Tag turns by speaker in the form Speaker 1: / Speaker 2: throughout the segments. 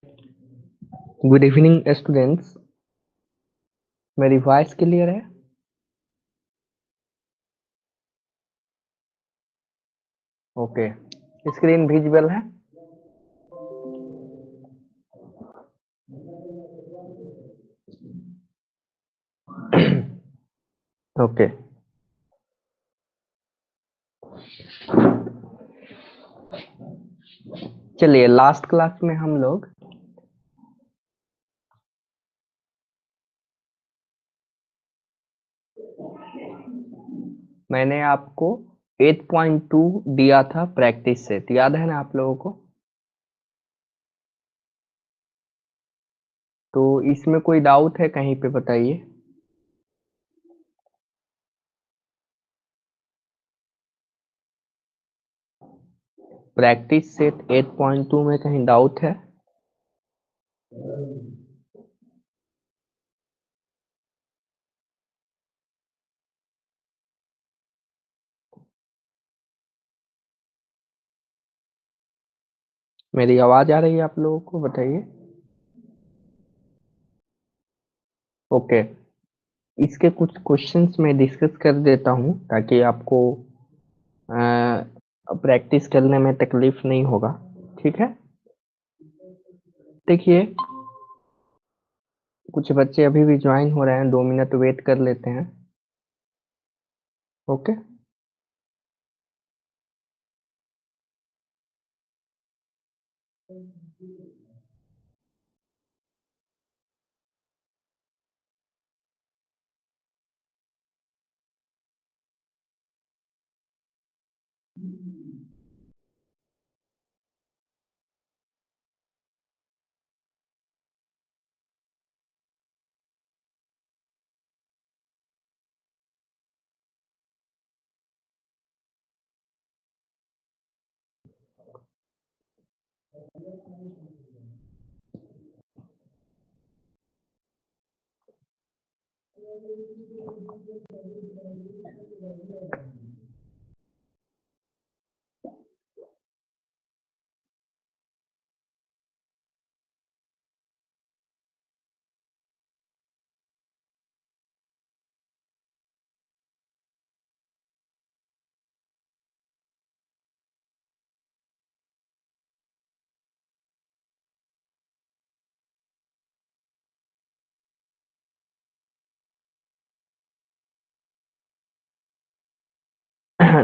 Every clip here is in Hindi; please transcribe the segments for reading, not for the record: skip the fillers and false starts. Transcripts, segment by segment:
Speaker 1: Good evening students. मेरी वॉइस क्लियर है? ओके। स्क्रीन विजिबल है? ओके। चलिए, लास्ट क्लास में हम लोग मैंने आपको 8.2 दिया था प्रैक्टिस सेट, याद है ना आप लोगों को? तो इसमें कोई डाउट है कहीं पे, बताइए। प्रैक्टिस सेट 8.2 में कहीं डाउट है? मेरी आवाज आ रही है आप लोगों को? बताइए। ओके। इसके कुछ क्वेश्चंस मैं डिस्कस कर देता हूं ताकि आपको प्रैक्टिस करने में तकलीफ नहीं होगा। ठीक है, देखिए, कुछ बच्चे अभी भी ज्वाइन हो रहे हैं, 2 मिनट वेट कर लेते हैं। ओके।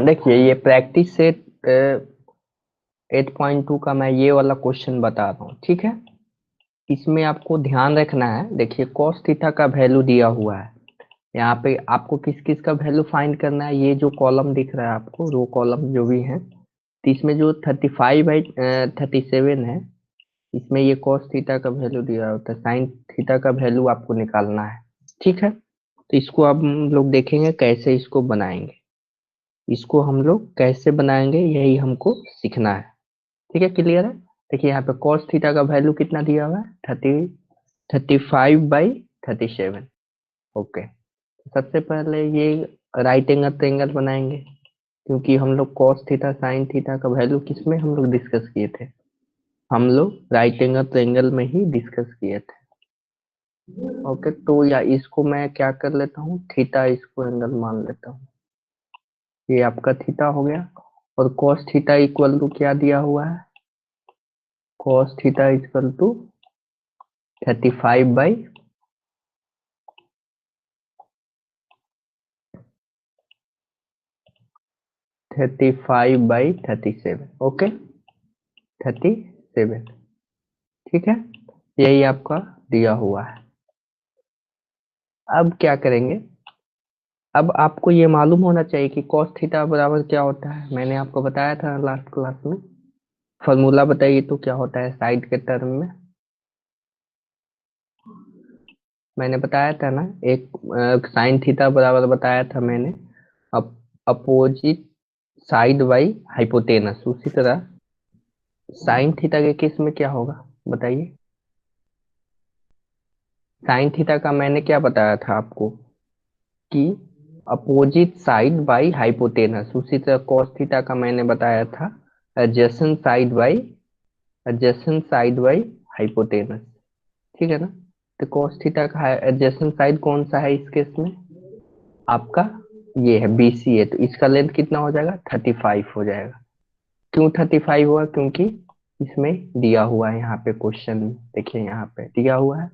Speaker 1: देखिए, ये प्रैक्टिस सेट 8.2 का मैं ये वाला क्वेश्चन बता रहा हूँ, ठीक है। इसमें आपको ध्यान रखना है। देखिए, कॉस थीटा का वैल्यू दिया हुआ है। यहाँ पे आपको किस किस का वैल्यू फाइंड करना है। ये जो कॉलम दिख रहा है आपको, रो कॉलम जो भी है, तो इसमें जो 35/37 है, इसमें ये कॉस थीटा का वैल्यू दिया होता है। साइन थीटा का वैल्यू आपको निकालना है, ठीक है। तो इसको अब हम लोग देखेंगे कैसे इसको बनाएंगे। इसको हम लोग कैसे बनाएंगे यही हमको सीखना है, ठीक है। क्लियर है? देखिए, यहाँ पे कॉस थीटा का वैल्यू कितना दिया हुआ है? 35/37। ओके। सबसे पहले ये राइट एंगल ट्रायंगल बनाएंगे, क्योंकि हम लोग कॉस थीटा साइन थीटा का वैल्यू किस में हम लोग डिस्कस किए थे? हम लोग राइट एंगल ट्रायंगल में ही डिस्कस किए थे। ओके, तो या इसको मैं क्या कर लेता हूँ, थीटा इसको एंगल मान लेता हूँ। ये आपका थीटा हो गया। और कॉस थीटा इक्वल टू क्या दिया हुआ है? Cos theta equal to 35/37। Okay, 37, ठीक है। यही आपका दिया हुआ है। अब क्या करेंगे? अब आपको ये मालूम होना चाहिए कि cos थीटा बराबर क्या होता है। मैंने आपको बताया था लास्ट क्लास में। फॉर्मूला बताइए तो क्या होता है साइड के टर्म में? मैंने बताया था ना, एक साइन थीटा बराबर बताया था मैंने, up, opposite side by hypotenuse. उसी तरह साइन थीटा के केस में क्या होगा, बताइए। साइन थीटा का मैंने क्या बताया था आपको कि अपोजिट साइड बाई हाइपोटेनस। उसी तरह cos थीटा का मैंने बताया था एडजेसेंट साइड बाई हाइपोटेनस, ठीक है ना। तो cos थीटा का एडजेसेंट साइड कौन सा है इस केस में, आपका ये है BC है, तो इसका लेंथ कितना हो जाएगा 35 हो जाएगा। क्यों 35 हुआ, क्योंकि इसमें दिया हुआ है यहाँ पे क्वेश्चन, देखिए यहाँ पे दिया हुआ है।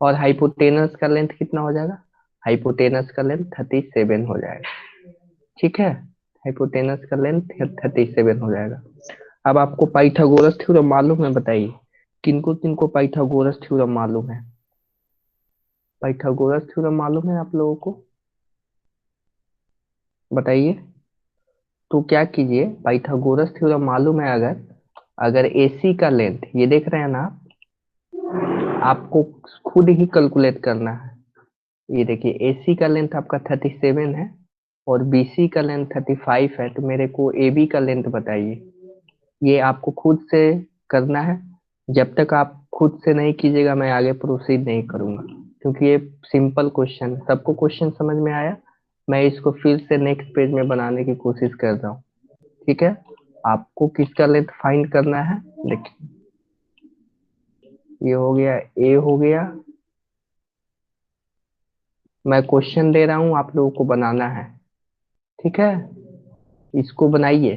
Speaker 1: और हाइपोटेनस का लेंथ कितना हो जाएगा, हाइपोटेनस का लेंथ 37 हो जाएगा, ठीक है। हाइपोटेनस का लेंथ 37 हो जाएगा। अब आपको पाइथागोरस थ्योरम मालूम है, बताइए किनको किनको पाइथागोरस थ्योरम मालूम है। पाइथागोरस थ्योरम मालूम है आप लोगों को, बताइए। तो क्या कीजिए, पाइथागोरस थ्योरम मालूम है, अगर अगर AC का लेंथ ये देख रहे हैं ना आपको खुद ही कैलकुलेट करना है। ये देखिए AC का लेंथ आपका 37 है और BC का लेंथ 35 है, तो मेरे को AB का लेंथ बताइए। ये आपको खुद से करना है। जब तक आप खुद से नहीं कीजिएगा मैं आगे प्रोसीड नहीं करूंगा, क्योंकि ये सिंपल क्वेश्चन, सबको क्वेश्चन समझ में आया। मैं इसको फिर से नेक्स्ट पेज में बनाने की कोशिश कर रहा हूँ, ठीक है। आपको किसका लेंथ फाइंड करना है, देखिए ये हो गया, A हो गया। मैं क्वेश्चन दे रहा हूँ, आप लोगों को बनाना है, ठीक है। इसको बनाइए।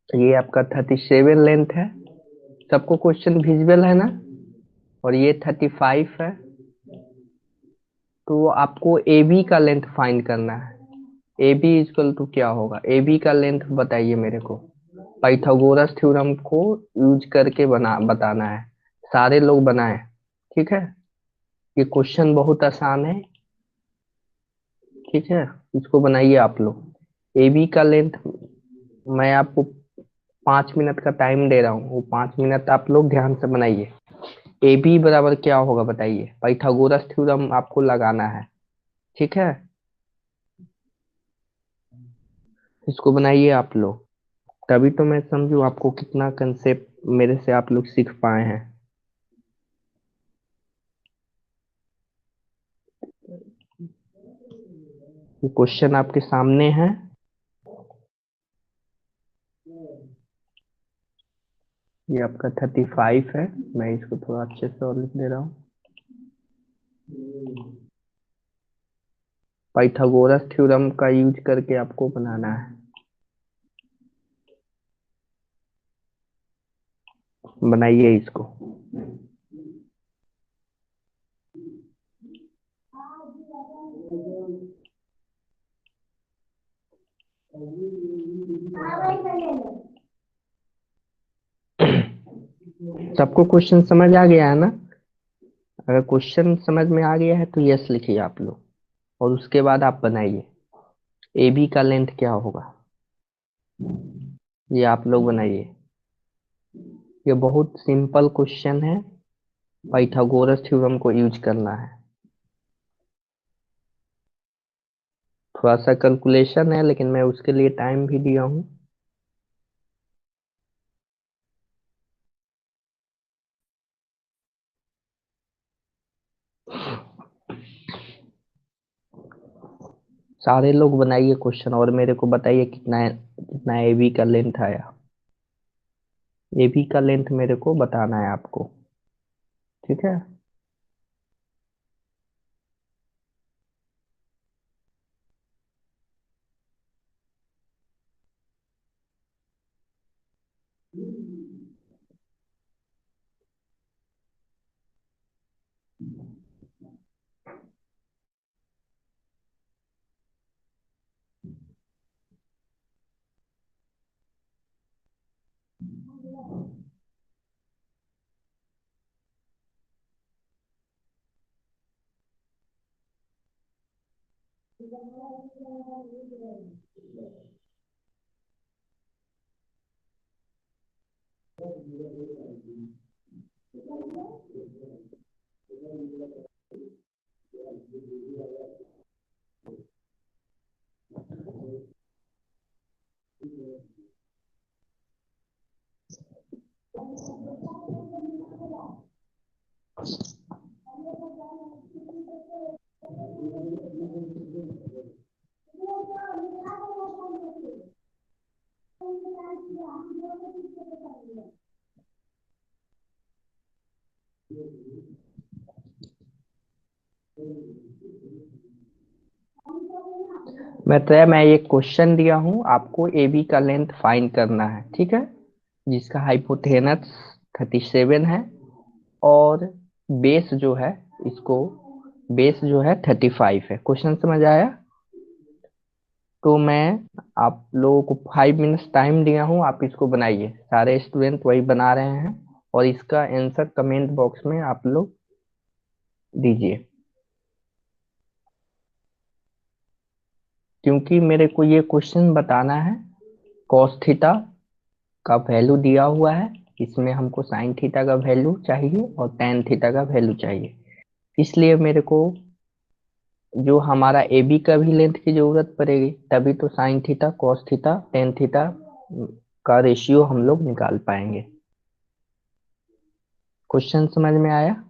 Speaker 1: ये आपका 37 लेंथ है, सबको क्वेश्चन विजुअल है ना, और ये 35 है। तो आपको AB का लेंथ फाइंड करना है। AB इक्वल टू क्या होगा, AB का लेंथ बताइए मेरे को। पाइथागोरस थ्योरम को यूज करके बताना है। सारे लोग बनाए, ठीक है। ये क्वेश्चन बहुत आसान है, ठीक है। इसको बनाइए आप लोग। AB का लेंथ मैं आपको 5 मिनट का टाइम दे रहा हूँ, वो 5 मिनट आप लोग ध्यान से बनाइए। AB बराबर क्या होगा बताइए, पाइथागोरस थ्योरम आपको लगाना है, ठीक है। इसको बनाइए आप लोग, तभी तो मैं समझू आपको कितना कंसेप्ट मेरे से आप लोग सीख पाए हैं। ये क्वेश्चन आपके सामने है। ये आपका 35 है, मैं इसको थोड़ा अच्छे से और लिख दे रहा हूँ। पाइथागोरस थ्योरम का यूज करके आपको बनाना है, बनाइए इसको। सबको क्वेश्चन समझ आ गया है ना। अगर क्वेश्चन समझ में आ गया है तो यस लिखिए आप लोग, और उसके बाद आप बनाइए। AB का लेंथ क्या होगा, ये आप लोग बनाइए। ये बहुत सिंपल क्वेश्चन है, पाइथागोरस थ्योरम को यूज करना है। थोड़ा सा कैलकुलेशन है, लेकिन मैं उसके लिए टाइम भी दिया हूँ। सारे लोग बनाइए क्वेश्चन और मेरे को बताइए कितना कितना AB का लेंथ आया। AB का लेंथ मेरे को बताना है आपको, ठीक है। मैं एक क्वेश्चन दिया हूँ, आपको ए बी का लेंथ फाइंड करना है, ठीक है, जिसका हाइपोटेनस 37 है और बेस जो है इसको बेस जो है 35 है। क्वेश्चन समझ आया? तो मैं आप लोगों को 5 मिनट्स टाइम दिया हूँ, आप इसको बनाइए, सारे स्टूडेंट वही बना रहे हैं और इसका आंसर कमेंट बॉक्स में आप लोग दीजिए, क्योंकि मेरे को ये क्वेश्चन बताना है। कॉस थीटा का वैल्यू दिया हुआ है, इसमें हमको साइन थीटा का वैल्यू चाहिए और टेन थीटा का वैल्यू चाहिए, इसलिए मेरे को जो हमारा ए बी का भी लेंथ की जरूरत पड़ेगी, तभी तो sine theta cos theta tan theta का रेशियो हम लोग निकाल पाएंगे। क्वेश्चन समझ में आया?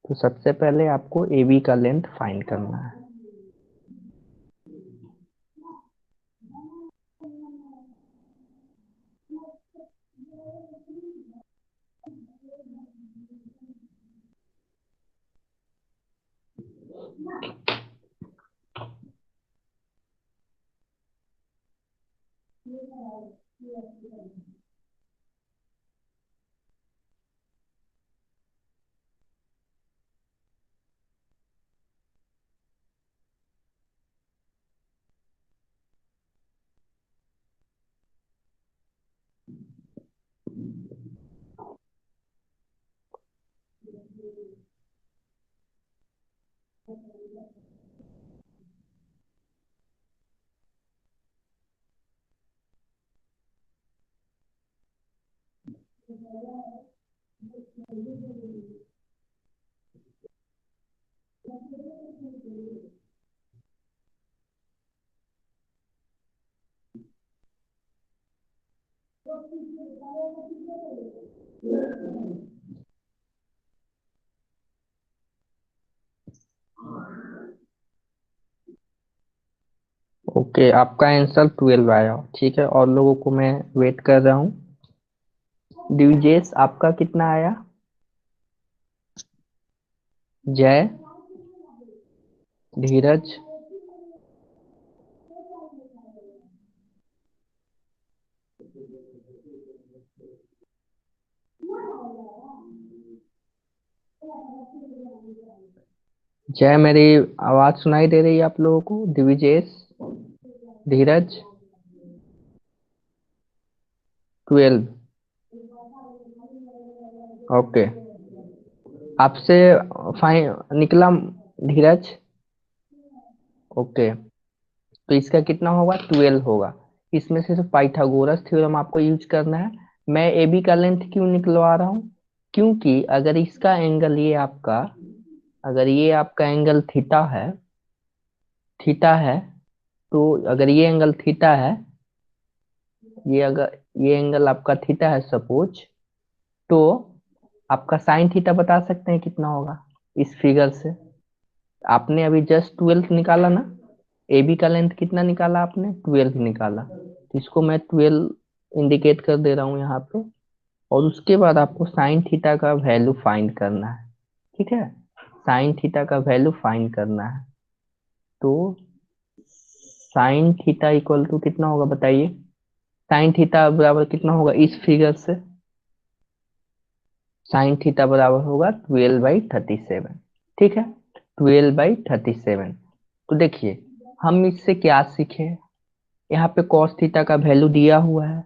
Speaker 1: तो सबसे पहले आपको ए बी का लेंथ फाइंड करना है। ओके, आपका आंसर 12 आया, ठीक है, और लोगों को मैं वेट कर रहा हूँ। दिविजेश आपका कितना आया? जय, धीरज, जय, मेरी आवाज सुनाई दे रही है आप लोगों को? दिविजेश, धीरज, 12। ओके, आपसे फाइन निकला धीरज। ओके, तो इसका कितना होगा? 12 होगा। इसमें से सिर्फ पाइथागोरस थ्योरम आपको यूज करना है। मैं ए बी का लेंथ क्यों निकलवा रहा हूँ? क्योंकि अगर इसका एंगल ये आपका, अगर ये आपका एंगल थीटा है, तो अगर ये एंगल थीटा है, ये अगर ये एंगल आपका थीटा है सपोज, तो आपका साइन थीटा बता सकते हैं कितना होगा इस फिगर से? आपने अभी जस्ट 12 निकाला ना, ए बी का लेंथ कितना निकाला आपने? 12 निकाला, तो इसको मैं 12 इंडिकेट कर दे रहा हूँ यहाँ पे। और उसके बाद आपको साइन थीटा का वैल्यू फाइंड करना है, ठीक है, साइन थीटा का वैल्यू फाइंड करना है। तो साइन थीटा इक्वल टू कितना होगा बताइए? साइन थीटा बराबर कितना होगा इस फिगर से? साइन थीटा बराबर होगा 12/37, ठीक है, 12/37। तो देखिए, हम इससे क्या सीखे? यहाँ पे कॉस थीटा का वैल्यू दिया हुआ है।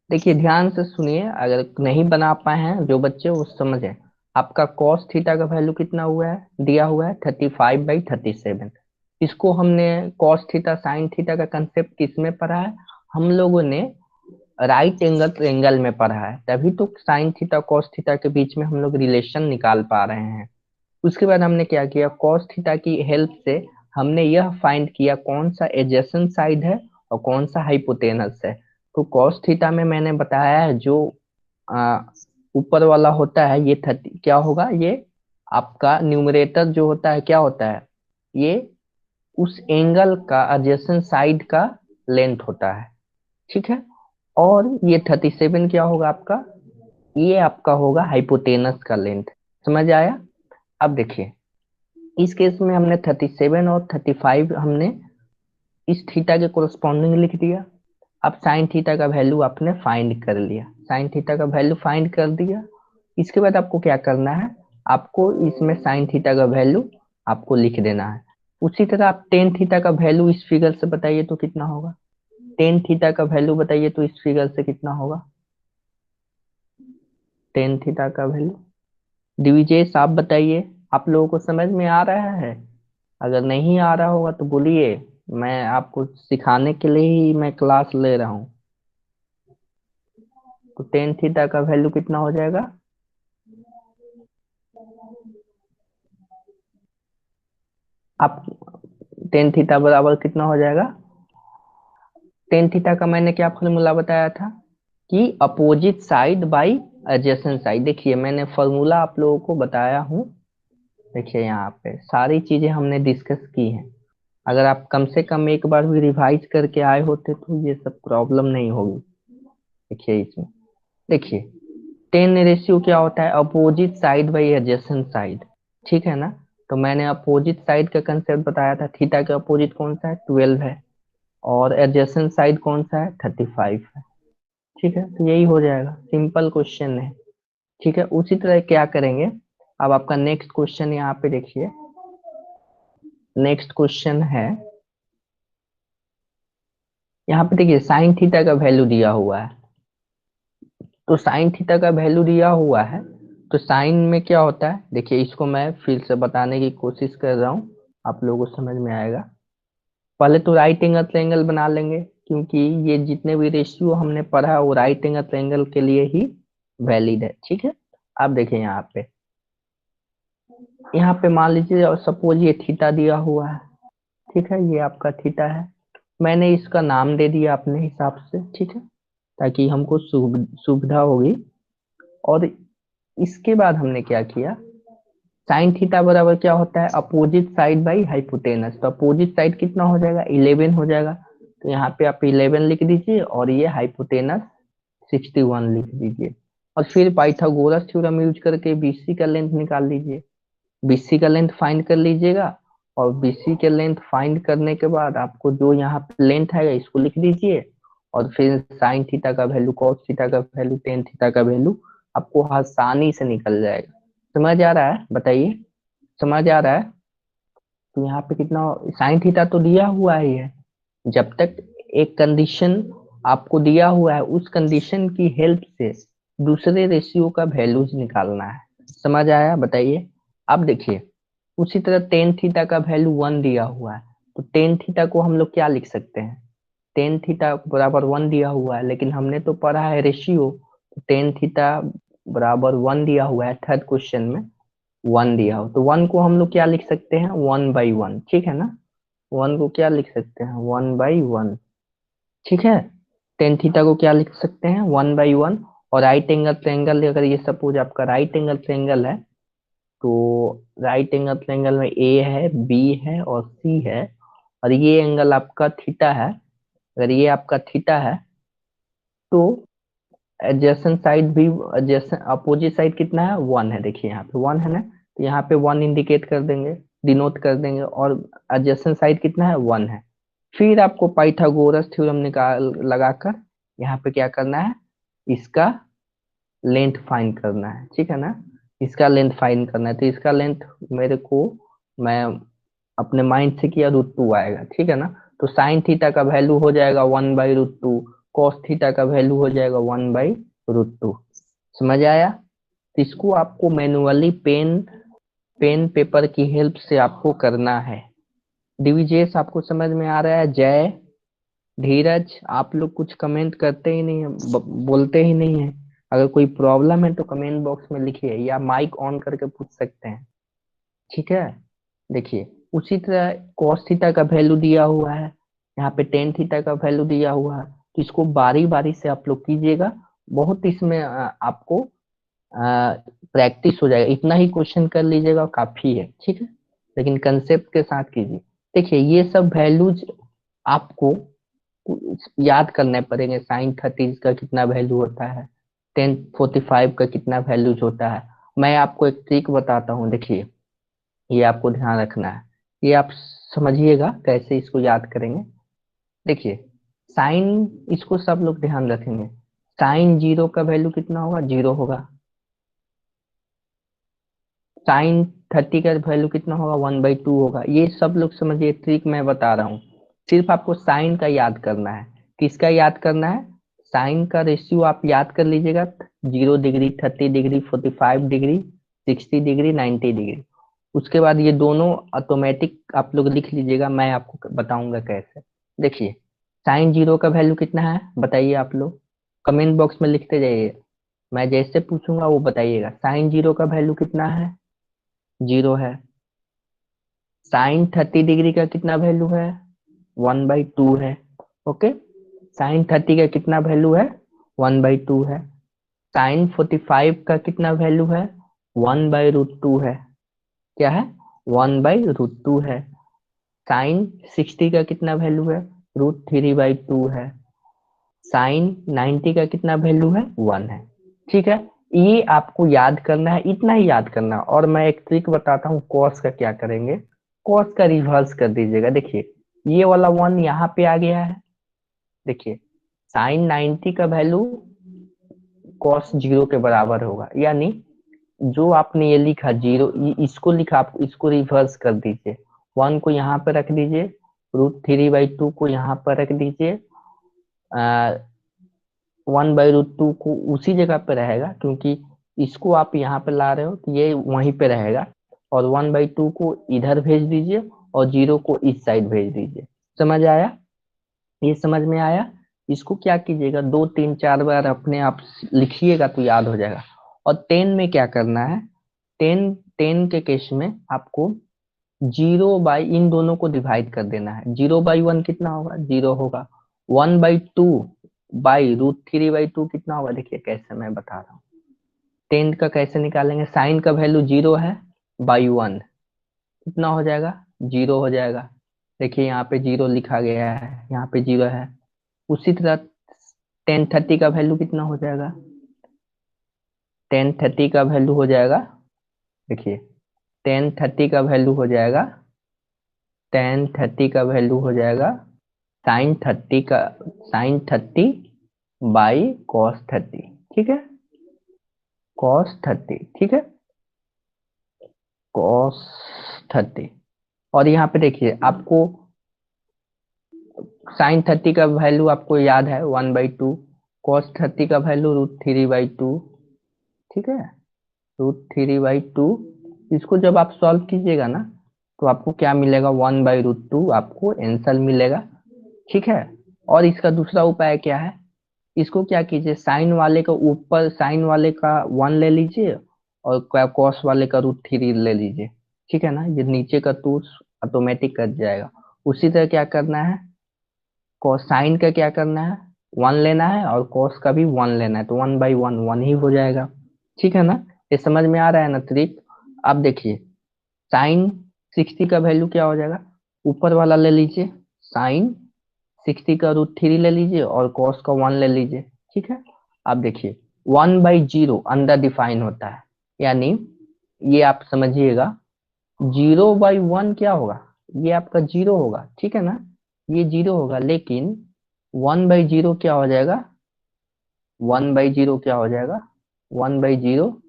Speaker 1: देखिए ध्यान से सुनिए, अगर नहीं बना पाए हैं जो बच्चे वो समझे। आपका कॉस थीटा का वैल्यू कितना हुआ है? दिया हुआ है 35/37। इसको हमने कॉस थीटा साइन थीटा का कंसेप्ट किस में पढ़ा है? हम लोगों ने राइट एंगल ट्रायंगल में पढ़ा है, तभी तो साइन थीटा कॉस थीटा के बीच में हम लोग रिलेशन निकाल पा रहे हैं। उसके बाद हमने क्या किया? कॉस थीटा की हेल्प से हमने यह फाइंड किया कौन सा एडजेसेंट साइड है और कौन सा हाइपोटेनस है। तो कॉस थीटा में मैंने बताया है, जो आ, ऊपर वाला होता है ये 30 क्या होगा, ये आपका न्यूमरेटर जो होता है क्या होता है, ये उस एंगल का एडजेसेंट साइड का लेंथ होता है, ठीक है। और ये 37 क्या होगा आपका, ये आपका होगा हाइपोटेनस का लेंथ। समझ आया? अब देखिए इस केस में हमने 37 और 35 हमने इस थीटा के कोरस्पॉन्डिंग लिख दिया। अब साइन थीटा का वैल्यू आपने फाइंड कर लिया, साइन थीटा का वैल्यू फाइंड कर दिया। इसके बाद आपको क्या करना है, आपको इसमें साइन थीटा का वैल्यू आपको लिख देना है। उसी तरह आप टेन थीटा का वैल्यू इस फिगर से बताइए तो कितना होगा, टेन थीटा का वैल्यू बताइए तो इस फिगर से कितना होगा, टेन थीटा का वैल्यू। डिविजेस आप बताइए, आप लोगों को समझ में आ रहा है? अगर नहीं आ रहा होगा तो बोलिए, मैं आपको सिखाने के लिए ही मैं क्लास ले रहा हूँ। तो टेन थीटा का वैल्यू कितना हो जाएगा, आप टेन थीटा बराबर कितना हो जाएगा, टेन थीटा का मैंने क्या फॉर्मूला बताया था कि opposite side by adjacent side. देखिए मैंने फॉर्मूला आप लोगों को बताया हूँ, देखिए यहाँ पे सारी चीजें हमने डिस्कस की हैं। अगर आप कम से कम एक बार भी रिवाइज करके आए होते तो ये सब प्रॉब्लम नहीं होगी। देखिए इसमें, देखिए टेन रेशियो क्या होता है, opposite side by adjacent side, ठीक है ना। तो मैंने अपोजिट साइड का कंसेप्ट बताया था, थीटा के अपोजिट कौन सा है, 12 है, और एडजेसेंट साइड कौन सा है, 35 है। ठीक है, तो यही हो जाएगा, सिंपल क्वेश्चन है। ठीक है, उसी तरह क्या करेंगे, अब आपका नेक्स्ट क्वेश्चन यहाँ पे देखिए, नेक्स्ट क्वेश्चन है यहाँ पे देखिए साइन थीटा का वैल्यू दिया हुआ है। तो साइन थीटा का वैल्यू दिया हुआ है, तो साइन में क्या होता है, देखिए इसको मैं फिर से बताने की कोशिश कर रहा हूँ, आप लोगों को समझ में आएगा। पहले तो राइट एंगल ट्रायंगल बना लेंगे, क्योंकि ये जितने भी रेशियो हमने पढ़ा वो राइट एंगल ट्रायंगल के लिए ही वैलिड है। ठीक है, अब देखिए यहाँ पे मान लीजिए और सपोज ये थीटा दिया हुआ है, ठीक है, ये आपका थीटा है, मैंने इसका नाम दे दिया अपने हिसाब से, ठीक है, ताकि हमको सुविधा होगी। और इसके बाद हमने क्या किया, साइन थीटा बराबर क्या होता है, अपोजिट साइड बाई हाइपोटेनस। तो अपोजिट साइड कितना हो जाएगा, 11 हो जाएगा। तो यहाँ पे आप 11 लिख दीजिए और ये हाइपोटेनस 61 लिख दीजिए। और फिर पाइथागोरस थ्योरम यूज करके बीसी का लेंथ निकाल लीजिए, बीसी का लेंथ फाइंड कर लीजिएगा। और बीसी के लेंथ फाइंड करने के बाद आपको जो यहाँ पे लेंथ आएगा इसको लिख दीजिए, और फिर साइन थीटा का वैल्यू, कॉस थीटा का वैल्यू, टेन थीटा का वैल्यू आपको आसानी से निकल जाएगा। समझ आ रहा है, बताइए, समझ आ रहा है? तो यहाँ पे कितना, साइन थीटा तो दिया हुआ ही है, जब तक एक कंडीशन आपको दिया हुआ है उस कंडीशन की हेल्प से दूसरे रेशियो का वैल्यूज निकालना है। समझ आया, बताइए। अब देखिए उसी तरह टेन थीटा का वैल्यू 1 दिया हुआ है, तो टेन थीटा को हम लोग क्या लिख सकते हैं, टेन थीटा बराबर 1 दिया हुआ है, लेकिन हमने तो पढ़ा है रेशियो, तो टेन थीटा बराबर 1 दिया हुआ है, थर्ड क्वेश्चन में 1 दिया हो, तो 1 को हम लोग क्या लिख सकते हैं, 1/1, ठीक है ना। 1 को क्या लिख सकते हैं, 1/1, ठीक है। टेन थीटा को क्या लिख सकते हैं, 1/1। और राइट एंगल ट्रायंगल, अगर ये सपोज आपका राइट एंगल ट्रायंगल है, तो राइट एंगल ट्रायंगल में ए है, बी है और सी है, और ये एंगल आपका थीटा है। अगर ये आपका थीटा है तो एडजेसेंट साइड भी, एडजेसेंट अपोजिट साइड कितना है, 1 है, देखिए यहाँ पे 1 है ना, तो यहाँ पे 1 इंडिकेट कर देंगे, डिनोट कर देंगे, और एडजेसेंट साइड कितना है, 1 है। फिर आपको पाइथागोरस थ्योरम निकाल लगाकर यहाँ पे क्या करना है, इसका लेंथ फाइंड करना है, ठीक है ना। इसका लेंथ फाइंड करना है, तो इसका लेंथ मेरे को, मैं अपने माइंड से किया, √2 आएगा, ठीक है ना। तो साइन थीटा का वैल्यू हो जाएगा 1/√2, कॉस थीटा का वैल्यू हो जाएगा 1/√2। समझ आया? तो इसको आपको मैनुअली पेन पेन पेपर की हेल्प से आपको करना है। डिविजेस आपको समझ में आ रहा है? जय, धीरज, आप लोग कुछ कमेंट करते ही नहीं है, बोलते ही नहीं है। अगर कोई प्रॉब्लम है तो कमेंट बॉक्स में लिखिए, या माइक ऑन करके पूछ सकते हैं, ठीक है। देखिए उसी तरह cos थीटा का वैल्यू दिया हुआ है, यहाँ पे टेन थीटा का वैल्यू दिया हुआ है, तो इसको बारी बारी से आप लोग कीजिएगा। बहुत इसमें आपको प्रैक्टिस हो जाएगा, इतना ही क्वेश्चन कर लीजिएगा काफी है, ठीक है, लेकिन कंसेप्ट के साथ कीजिए। देखिए ये सब वैल्यूज आपको याद करने पड़ेंगे। साइन 30 का कितना वैल्यू होता है, टेन 45 का कितना वैल्यूज होता है। मैं आपको एक ट्रिक बताता हूँ, देखिए, ये आपको ध्यान रखना है। ये आप समझिएगा कैसे इसको याद करेंगे। देखिए, साइन, इसको सब लोग ध्यान रखेंगे। साइन 0 का वैल्यू कितना होगा, 0 होगा। साइन 30 का वैल्यू कितना होगा, 1/2 होगा। ये सब लोग समझिए, ट्रिक मैं बता रहा हूँ। सिर्फ आपको साइन का याद करना है। किसका याद करना है, साइन का रेशियो आप याद कर लीजिएगा। 0 degree, 30 degree, 45 degree, 60 degree, 90 degree. उसके बाद ये दोनों ऑटोमेटिक आप लोग लिख लीजिएगा, मैं आपको बताऊंगा कैसे। देखिए, साइन 0 का वैल्यू कितना है बताइए आप लोग, कमेंट बॉक्स में लिखते जाइए। मैं जैसे पूछूंगा वो बताइएगा। साइन 0 का वैल्यू कितना है, 0 है। साइन 30 डिग्री का कितना वैल्यू है, 1/2 है। ओके, साइन 30 का कितना वैल्यू है, 1/2 है। साइन 45 का कितना वैल्यू है, 1/√2 है। क्या है, 1/√2 है। साइन 60 का कितना वैल्यू है, √3/2 है। साइन 90 का कितना वैल्यू है, 1 है। ठीक है, ये आपको याद करना है, इतना ही याद करना है। और मैं एक ट्रिक बताता हूँ, कॉस का क्या करेंगे। कॉस का रिवर्स कर दीजिएगा। देखिए, ये वाला 1 यहाँ पे आ गया है। देखिए, साइन 90 का वैल्यू कॉस 0 के बराबर होगा, यानी जो आपने ये लिखा 0, इसको लिखा, आप इसको रिवर्स कर दीजिए। 1 को यहाँ पे रख दीजिए, √3/2 को यहाँ पर रख दीजिए। 1/√2 को उसी जगह पे रहेगा, क्योंकि इसको आप यहाँ पे ला रहे हो तो ये वहीं पे रहेगा। और 1/2 को इधर भेज दीजिए और 0 को इस साइड भेज दीजिए। समझ आया, ये समझ में आया। इसको क्या कीजिएगा, 2 3 4 बार अपने आप लिखिएगा तो याद हो जाएगा। और 10 में क्या करना है, 10 के केस में आपको 0 बाई इन दोनों को डिवाइड कर देना है। 0/1 कितना होगा, 0 होगा। 1/2/√3/2 कितना होगा, देखिए कैसे मैं बता रहा हूँ। 10 का कैसे निकालेंगे, साइन का वैल्यू 0 है, बाई 1 कितना हो जाएगा, 0 हो जाएगा। देखिए यहाँ पे 0 लिखा गया है, यहाँ पे 0 है। उसी तरह 10 30 का वैल्यू कितना हो जाएगा, 10 30 का वैल्यू हो जाएगा। देखिए, 10 30 का वैल्यू हो जाएगा, 10 30 का वैल्यू हो जाएगा साइन 30 बाई कॉस 30। ठीक है, कॉस 30, ठीक है, कॉस 30। और यहाँ पे देखिए, आपको साइन 30 का वैल्यू आपको याद है, 1/2। कॉस 30 का वैल्यू √3/2। ठीक है, √3/2। इसको जब आप सॉल्व कीजिएगा ना, तो आपको क्या मिलेगा, 1/√2 आपको आंसर मिलेगा। ठीक है, और इसका दूसरा उपाय क्या है, इसको क्या कीजिए, साइन वाले का ऊपर, साइन वाले का 1 ले लीजिए और कॉस वाले का √3 ले लीजिए। ठीक है ना, ये नीचे का 2 ऑटोमेटिक कट जाएगा। उसी तरह क्या करना है, कॉस साइन का क्या करना है, 1 लेना है, और कॉस का भी 1 लेना है, तो 1/1 1 ही हो जाएगा। ठीक है ना, ये समझ में आ रहा है ना ट्रिक। अब देखिए, साइन 60 का वैल्यू क्या हो जाएगा, ऊपर वाला ले लीजिए, साइन 60 का √3 ले लीजिए और कॉस का 1 ले लीजिए। ठीक है, अब देखिए, 1/0 अंडर डिफाइन होता है, यानी ये आप समझिएगा, 0/1 क्या होगा, ये आपका 0 होगा। ठीक है ना, ये 0 होगा, लेकिन 1/0 क्या हो जाएगा, 1/0 क्या हो जाएगा, 1/0,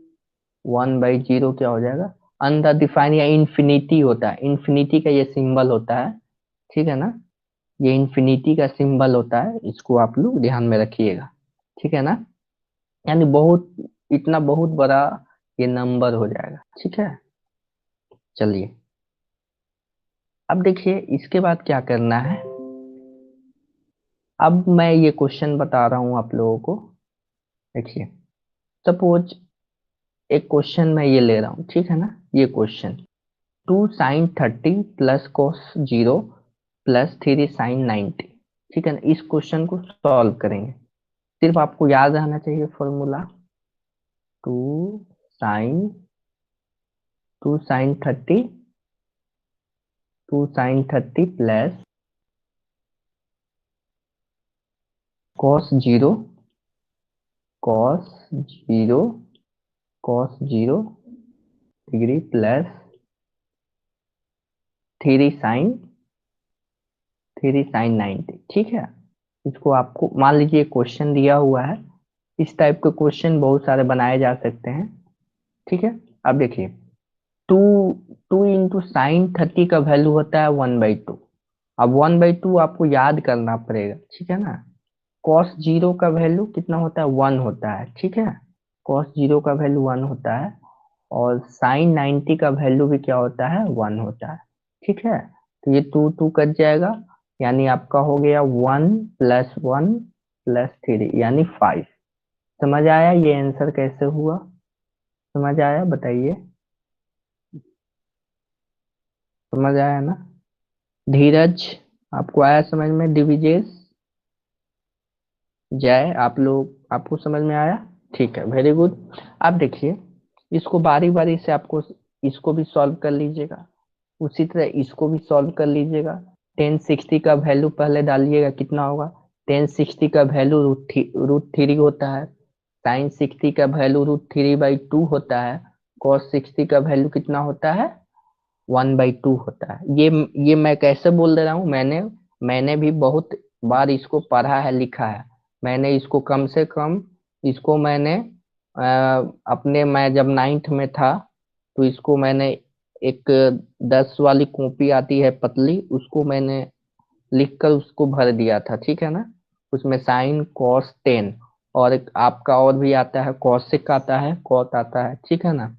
Speaker 1: 1/0 क्या हो जाएगा, अंडर डिफाइन या इन्फिनिटी होता है। इन्फिनिटी का ये सिंबल होता है। ठीक है ना, ये इन्फिनिटी का सिंबल होता है, इसको आप लोग ध्यान में रखिएगा। ठीक है ना, यानी बहुत, इतना बहुत बड़ा ये नंबर हो जाएगा। ठीक है, चलिए, अब देखिए इसके बाद क्या करना है। अब मैं ये क्वेश्चन बता रहा हूं आप लोगों को। देखिए, सपोज एक क्वेश्चन मैं ये ले रहा हूँ, ठीक है ना, ये question, 2 sin 30 plus cos 0 plus 3 sin 90। ठीक है ना, इस क्वेश्चन को सॉल्व करेंगे। सिर्फ आपको याद रहना चाहिए formula, two sine 2 sin 30, 2 sin 30 plus cos zero cos zero degree plus three sine 90। ठीक है, इसको आपको मान लीजिए क्वेश्चन दिया हुआ है, इस टाइप के क्वेश्चन बहुत सारे बनाए जा सकते हैं। ठीक है, अब देखिए, टू टू इंटू साइन 30 का वैल्यू होता है 1/2। अब 1/2 आपको याद करना पड़ेगा, ठीक है ना। कॉस जीरो का वैल्यू कितना होता है, 1 होता है। ठीक है, कॉस जीरो का वैल्यू 1 होता है, और साइन 90 का वैल्यू भी क्या होता है, 1 होता है। ठीक है, तो ये टू टू कट जाएगा, यानी आपका हो गया 1 + 1 + 3 यानी 5। समझ आया ये आंसर कैसे हुआ, समझ आया बताइए, समझ आया ना। धीरज, आपको आया समझ में, दिविजेश, जय, आप लोग, आपको समझ में आया। ठीक है, वेरी गुड। अब देखिए, इसको बारी बारी से आपको इसको भी सॉल्व कर लीजिएगा, उसी तरह इसको भी सॉल्व कर लीजिएगा। 1060 का वैल्यू पहले डालिएगा, कितना होगा, 1060 का वैल्यू √3 होता है, साइन 60 का वैल्यू √3/2 होता है, कॉस 60 का वैल्यू कितना होता है, 1/2 होता है। ये मैं कैसे बोल दे रहा हूँ, मैंने भी बहुत बार इसको पढ़ा है, लिखा है। मैंने इसको कम से कम, इसको मैंने अपने, मैं जब 9th में था, तो इसको मैंने एक 10 वाली कॉपी आती है पतली, उसको मैंने लिख कर उसको भर दिया था। ठीक है ना, उसमें साइन कॉस 10, और एक आपका और भी आता है, कॉसिक आता है, कॉट आता है। ठीक है ना,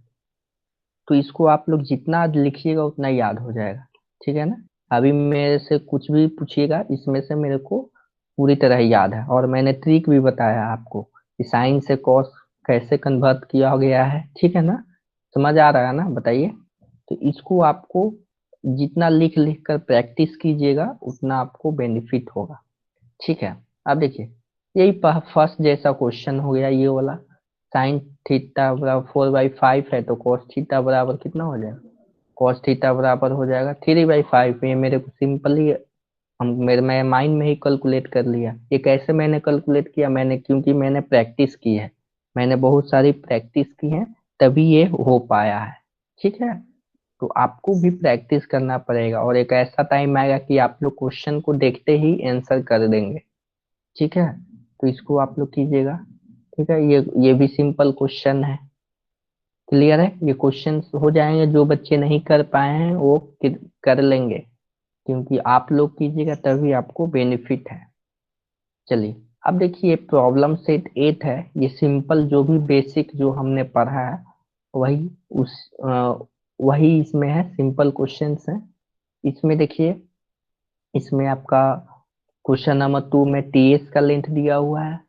Speaker 1: तो इसको आप लोग जितना लिखिएगा उतना याद हो जाएगा। ठीक है ना, अभी मेरे से कुछ भी पूछिएगा, इसमें से मेरे को पूरी तरह याद है, और मैंने ट्रिक भी बताया आपको कि साइन से कॉस कैसे कन्वर्ट किया गया है। ठीक है ना, समझ आ रहा है ना, बताइए। तो इसको आपको जितना लिख लिख कर प्रैक्टिस कीजिएगा उतना आपको बेनिफिट होगा। ठीक है, अब देखिए, यही फर्स्ट जैसा क्वेश्चन हो गया ये वाला। साइन थीटा बराबर 4/5 है, तो कॉस थीटा बराबर कितना हो जाएगा, कॉस थीटा बराबर हो जाएगा 3/5। ये मेरे को सिंपली, हम मेरे मैं माइंड में ही कैलकुलेट कर लिया। ये कैसे मैंने कैलकुलेट किया, मैंने, क्योंकि मैंने प्रैक्टिस की है, मैंने बहुत सारी प्रैक्टिस की है, तभी ये हो पाया है। ठीक है, तो आपको भी प्रैक्टिस करना पड़ेगा, और एक ऐसा टाइम आएगा कि आप लोग क्वेश्चन को देखते ही आंसर कर देंगे। ठीक है, तो इसको आप लोग कीजिएगा। ठीक है, ये भी सिंपल क्वेश्चन है, क्लियर है। ये क्वेश्चन हो जाएंगे, जो बच्चे नहीं कर पाए हैं वो कर लेंगे, क्योंकि आप लोग कीजिएगा तभी आपको बेनिफिट है। चलिए, अब देखिए, प्रॉब्लम सेट 8 है, ये सिंपल जो भी बेसिक जो हमने पढ़ा है वही उस वही इसमें है, सिंपल क्वेश्चंस है। इसमें देखिए, इसमें आपका क्वेश्चन नंबर 2 में टीएस का लेंथ दिया हुआ है,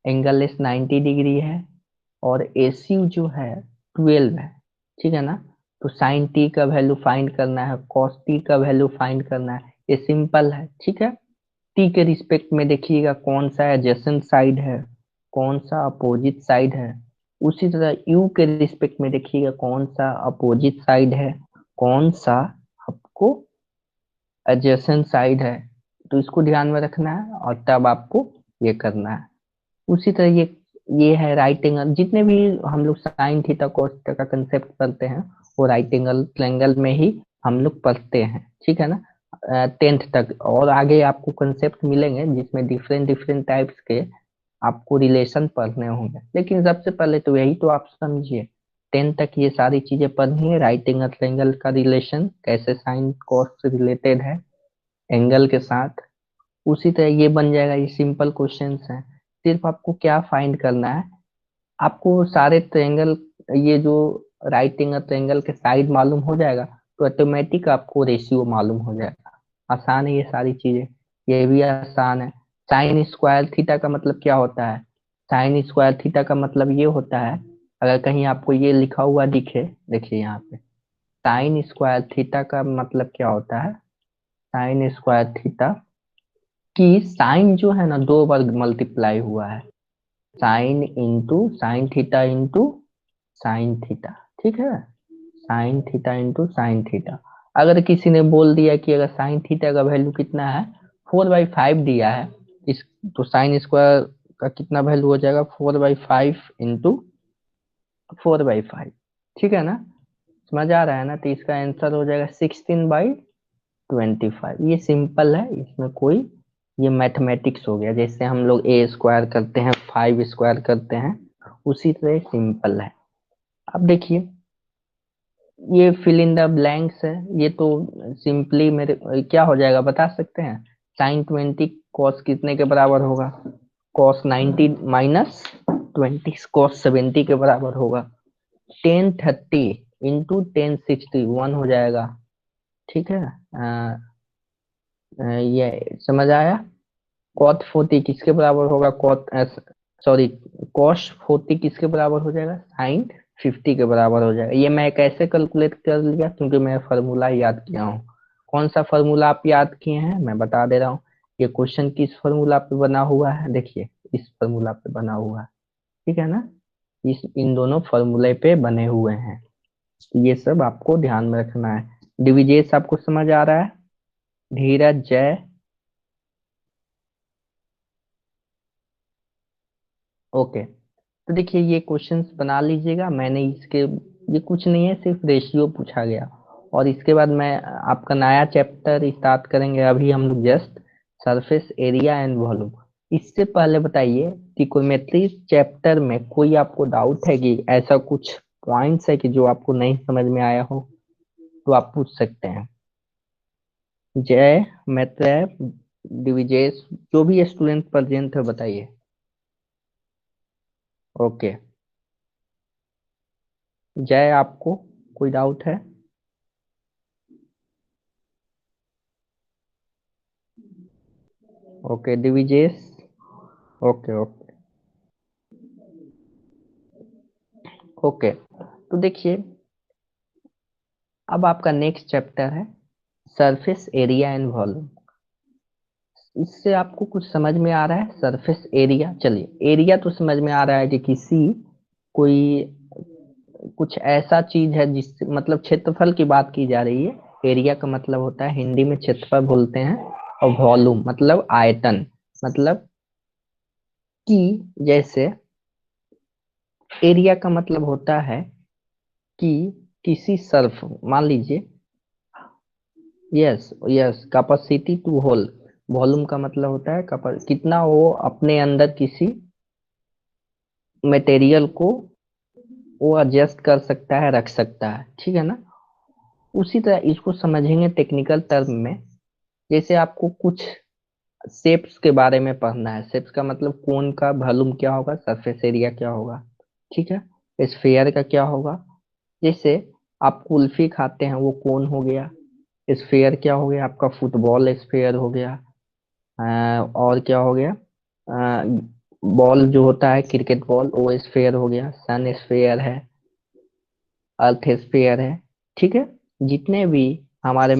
Speaker 1: एंगल एस 90 डिग्री है, और एसी जो है 12 है। ठीक है ना, तो साइन टी का वैल्यू फाइंड करना है, कॉस टी का वैल्यू फाइंड करना है, ये सिंपल है। ठीक है, टी के रिस्पेक्ट में देखिएगा कौन सा एडजेसेंट साइड है, कौन सा अपोजिट साइड है। उसी तरह यू के रिस्पेक्ट में देखिएगा कौन सा अपोजिट साइड है, कौन सा आपको एडजेसेंट साइड है। तो इसको ध्यान में रखना है, और तब आपको ये करना है। उसी तरह ये है राइट एंगल, जितने भी हम लोग साइन थीटा कॉस थीटा का कंसेप्ट पढ़ते हैं, वो राइट एंगल ट्रायंगल में ही हम लोग पढ़ते हैं। ठीक है ना, 10th तक, और आगे आपको कंसेप्ट मिलेंगे जिसमें डिफरेंट डिफरेंट टाइप्स के आपको रिलेशन पढ़ने होंगे, लेकिन सबसे पहले तो यही तो आप समझिए, 10th तक ये सारी चीजें पढ़नी है। राइट एंगल ट्रायंगल का रिलेशन कैसे साइन कॉस से रिलेटेड है एंगल के साथ, उसी तरह ये बन जाएगा। ये सिंपल क्वेश्चंस हैं, सिर्फ आपको क्या फाइंड करना है, आपको सारे ट्रायंगल, ये जो राइट एंगल ट्रायंगल के साइड मालूम हो जाएगा, तो ऑटोमेटिक आपको रेशियो मालूम हो जाएगा। आसान है ये सारी चीजें, ये भी आसान है। साइन स्क्वायर थीटा का मतलब क्या होता है, साइन स्क्वायर थीटा का मतलब ये होता है, अगर कहीं आपको ये लिखा हुआ दिखे, देखिए यहाँ पे, साइन स्क्वायर थीटा का मतलब क्या होता है, साइन स्क्वायर थीटा की साइन जो है ना, 2 बार मल्टीप्लाई हुआ है, sine into sine theta into sine theta. ठीक है, sine theta into sine theta. अगर किसी ने बोल दिया कि अगर साइन थीटा का वैल्यू कितना है, 4/5 दिया है, इस तो साइन स्क्वायर का कितना वैल्यू हो जाएगा, 4/5 इंटू 4/5, ठीक है ना, समझ आ रहा है ना। तो इसका आंसर हो जाएगा 16/25। ये सिंपल है, इसमें कोई, ये मैथमेटिक्स हो गया, जैसे हम लोग ए स्क्वायर करते हैं 5 स्क्वायर करते हैं, उसी तरह सिंपल है। अब देखिए ये फिल इन द ब्लैंक्स है, ये तो सिंपली मेरे क्या हो जाएगा बता सकते हैं, sin 20 कॉस कितने के बराबर होगा, cos 90 माइनस 20 cos 70 के बराबर होगा, 1030 इंटू 1060 1 हो जाएगा, ठीक है। ये समझ आया। cot 40 किसके बराबर होगा, सॉरी cos 40 किसके बराबर हो जाएगा, sin 50 के बराबर हो जाएगा। ये मैं कैसे कैलकुलेट कर लिया, क्योंकि मैं फार्मूला याद किया हूँ। कौन सा फार्मूला आप याद किए हैं मैं बता दे रहा हूँ। ये क्वेश्चन किस फार्मूला पे बना हुआ है, देखिए इस फार्मूला पे बना हुआ है, ठीक है ना, इस इन दोनों फार्मूले पे बने हुए हैं। ये सब आपको ध्यान में रखना है। डिविजेस आपको समझ आ रहा है, धीरज, जय, ओके। तो देखिए ये क्वेश्चंस बना लीजिएगा, मैंने इसके, ये कुछ नहीं है, सिर्फ रेशियो पूछा गया। और इसके बाद मैं आपका नया चैप्टर स्टार्ट करेंगे, अभी हम लोग just surface area and volume. इससे पहले बताइए, ट्रिग्नोमेट्री चैप्टर में कोई आपको डाउट है कि ऐसा कुछ पॉइंट्स है कि जो आपको नहीं समझ में आया हो, तो आप पूछ सकते हैं। जय, मैत्रेय, दिविजेश, जो भी स्टूडेंट प्रेजेंट है बताइए। ओके, जय आपको कोई डाउट है? Okay Divijesh, okay okay okay. तो देखिए अब आपका नेक्स्ट चैप्टर है सरफेस एरिया एंड वॉल्यूम। इससे आपको कुछ समझ में आ रहा है, सरफेस एरिया, चलिए एरिया तो समझ में आ रहा है कि किसी कोई कुछ ऐसा चीज है जिस मतलब क्षेत्रफल की बात की जा रही है। एरिया का मतलब होता है, हिंदी में क्षेत्रफल बोलते हैं, और वॉल्यूम मतलब आयतन, मतलब कि जैसे एरिया का मतलब होता है कि किसी सर्फ, मान लीजिए, yes yes, capacity to hold, volume का मतलब होता है कितना वो अपने अंदर किसी मटेरियल को वो एडजस्ट कर सकता है, रख सकता है, ठीक है ना। उसी तरह इसको समझेंगे टेक्निकल टर्म में, जैसे आपको कुछ शेप्स के बारे में पढ़ना है, शेप्स का मतलब कोन का वॉल्यूम क्या होगा, सरफेस एरिया क्या होगा, ठीक है, स्फीयर का क्या होगा। जैसे आप कुल्फी खाते हैं वो कोन हो गया, स्फीयर क्या हो गया आपका, फुटबॉल स्फीयर हो गया, और क्या हो गया, बॉल जो होता है क्रिकेट बॉल वो स्फीयर हो गया, सन स्फीयर है, अर्थ स्फीयर है, ठीक है। जितने भी हमारे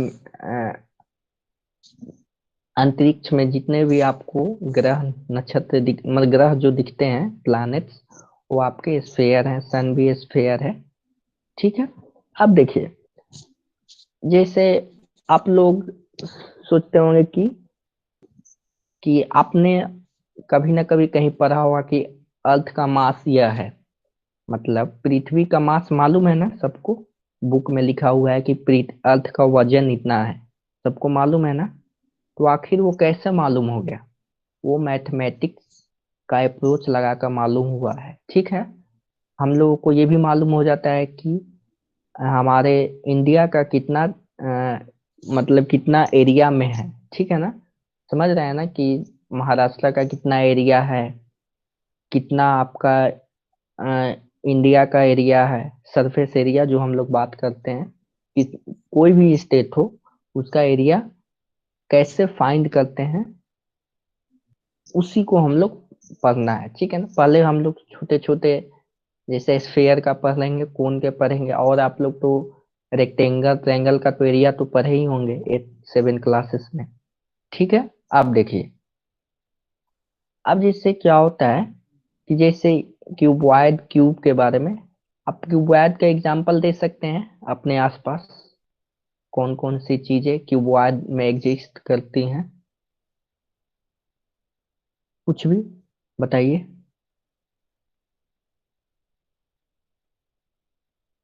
Speaker 1: अंतरिक्ष में जितने भी आपको ग्रह नक्षत्र मतलब ग्रह जो दिखते हैं प्लैनेट्स, वो आपके स्फीयर हैं, सन भी स्फीयर है, ठीक है। अब देखिए जैसे आप लोग सोचते होंगे कि आपने कभी ना कभी कहीं पढ़ा होगा कि अर्थ का मास यह है, मतलब पृथ्वी का मास मालूम है ना सबको, बुक में लिखा हुआ है कि अर्थ का वजन इतना है, सबको मालूम है ना। तो आखिर वो कैसे मालूम हो गया, वो मैथमेटिक्स का अप्रोच लगाकर मालूम हुआ है, ठीक है। हम लोगों को ये भी मालूम हो जाता है कि हमारे इंडिया का कितना मतलब कितना एरिया में है, ठीक है ना, समझ रहे हैं ना कि महाराष्ट्र का कितना एरिया है, कितना आपका इंडिया का एरिया है, सरफेस एरिया जो हम लोग बात करते हैं कि कोई भी स्टेट हो उसका एरिया कैसे फाइंड करते हैं, उसी को हम लोग पढ़ना है, ठीक है ना। पहले हम लोग छोटे छोटे जैसे स्फेयर का पढ़ेंगे, कोन के पढ़ेंगे, और आप लोग तो रेक्टेंगल ट्रायंगल का तो एरिया तो पढ़े ही होंगे 8 7 क्लासेस में, ठीक है। अब देखिए अब जैसे क्या होता है कि जैसे क्यूबॉइड क्यूब के बारे में, आप क्यूबॉइड का एग्जांपल दे सकते हैं अपने आसपास, कौन कौन सी चीजें क्यूबॉइड में एग्जिस्ट करती हैं। कुछ भी बताइए।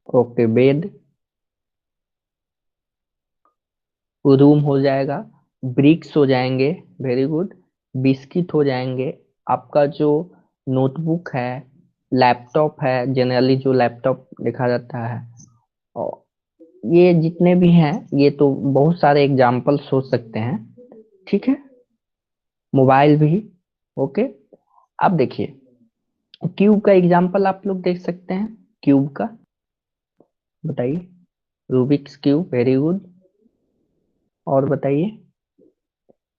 Speaker 1: ओके, बेड, रूम हो जाएगा, ब्रिक्स हो जाएंगे, वेरी गुड, बिस्किट हो जाएंगे, आपका जो नोटबुक है, लैपटॉप है, जनरली जो लैपटॉप देखा जाता है, और ये जितने भी हैं, ये तो बहुत सारे एग्जाम्पल सोच सकते हैं, ठीक है, मोबाइल भी। ओके, अब देखिए, क्यूब का एग्जाम्पल आप लोग देख सकते हैं, क्यूब का बताइए, रूबिक्स क्यूब, वेरी गुड, और बताइए,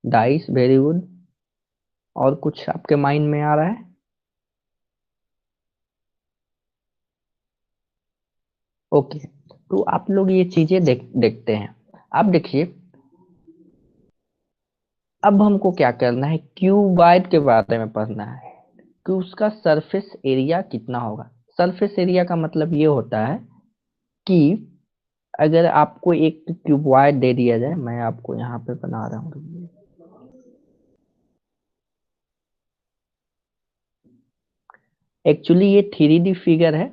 Speaker 1: डाइस, वेरी गुड, और कुछ आपके माइंड में आ रहा है? ओके, तो आप लोग ये चीजें देखते हैं। अब देखिए, अब हमको क्या करना है, क्यूबॉइड के बारे में पढ़ना है कि उसका सरफेस एरिया कितना होगा। सरफेस एरिया का मतलब ये होता है कि अगर आपको एक क्यूबॉइड दे दिया जाए, मैं आपको यहाँ पे बना रहा हूँ, एक्चुअली ये थ्री डी फिगर है।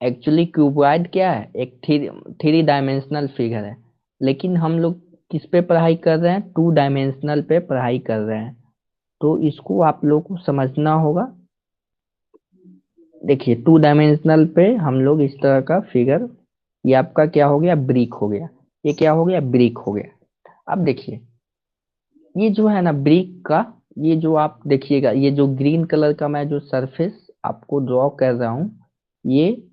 Speaker 1: एक्चुअली क्यूबॉइड क्या है, एक थ्री डायमेंशनल फिगर है, लेकिन हम लोग किस पे पढ़ाई कर रहे हैं, टू डायमेंशनल पे पढ़ाई कर रहे हैं, तो इसको आप लोग को समझना होगा। देखिए, टू डायमेंशनल पे हम लोग इस तरह का फिगर, ये आपका क्या हो गया, ब्रिक हो गया, ये क्या हो गया, ब्रिक हो गया। अब देखिए, ये जो है ना ब्रिक का, ये जो आप देखिएगा, ये जो ग्रीन कलर का मैं जो सरफेस आपको ड्रॉ कर रहा हूँ, ये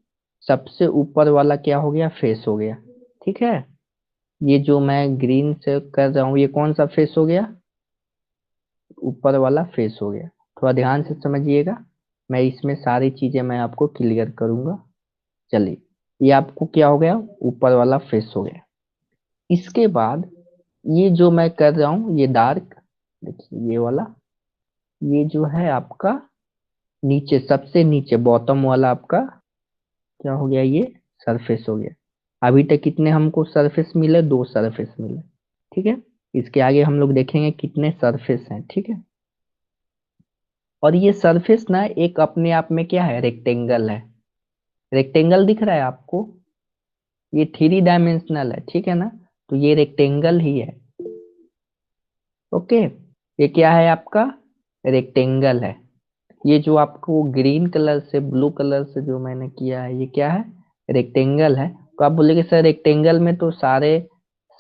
Speaker 1: सबसे ऊपर वाला क्या हो गया, फेस हो गया, ठीक है। ये जो मैं ग्रीन से कर रहा हूँ, ये कौन सा फेस हो गया, ऊपर वाला फेस हो गया। थोड़ा ध्यान से समझिएगा, मैं इसमें सारी चीजें मैं आपको क्लियर करूंगा। चलिए, ये आपको क्या हो गया, ऊपर वाला फेस हो गया। इसके बाद ये जो मैं कर रहा हूँ, ये डार्क, देखिए ये वाला, ये जो है आपका नीचे, सबसे नीचे बॉटम वाला आपका क्या हो गया, ये सरफेस हो गया। अभी तक कितने हमको सरफेस मिले, दो सरफेस मिले, ठीक है। इसके आगे हम लोग देखेंगे कितने सरफेस हैं, ठीक है। और ये सरफेस ना एक अपने आप में क्या है, रेक्टेंगल है। रेक्टेंगल दिख रहा है आपको, ये थ्री डायमेंशनल है, ठीक है ना, तो ये रेक्टेंगल ही है। ओके, ये क्या है आपका, रेक्टेंगल है। ये जो आपको ग्रीन कलर से ब्लू कलर से जो मैंने किया है, ये क्या है, रेक्टेंगल है। तो आप बोलेंगे सर रेक्टेंगल में तो सारे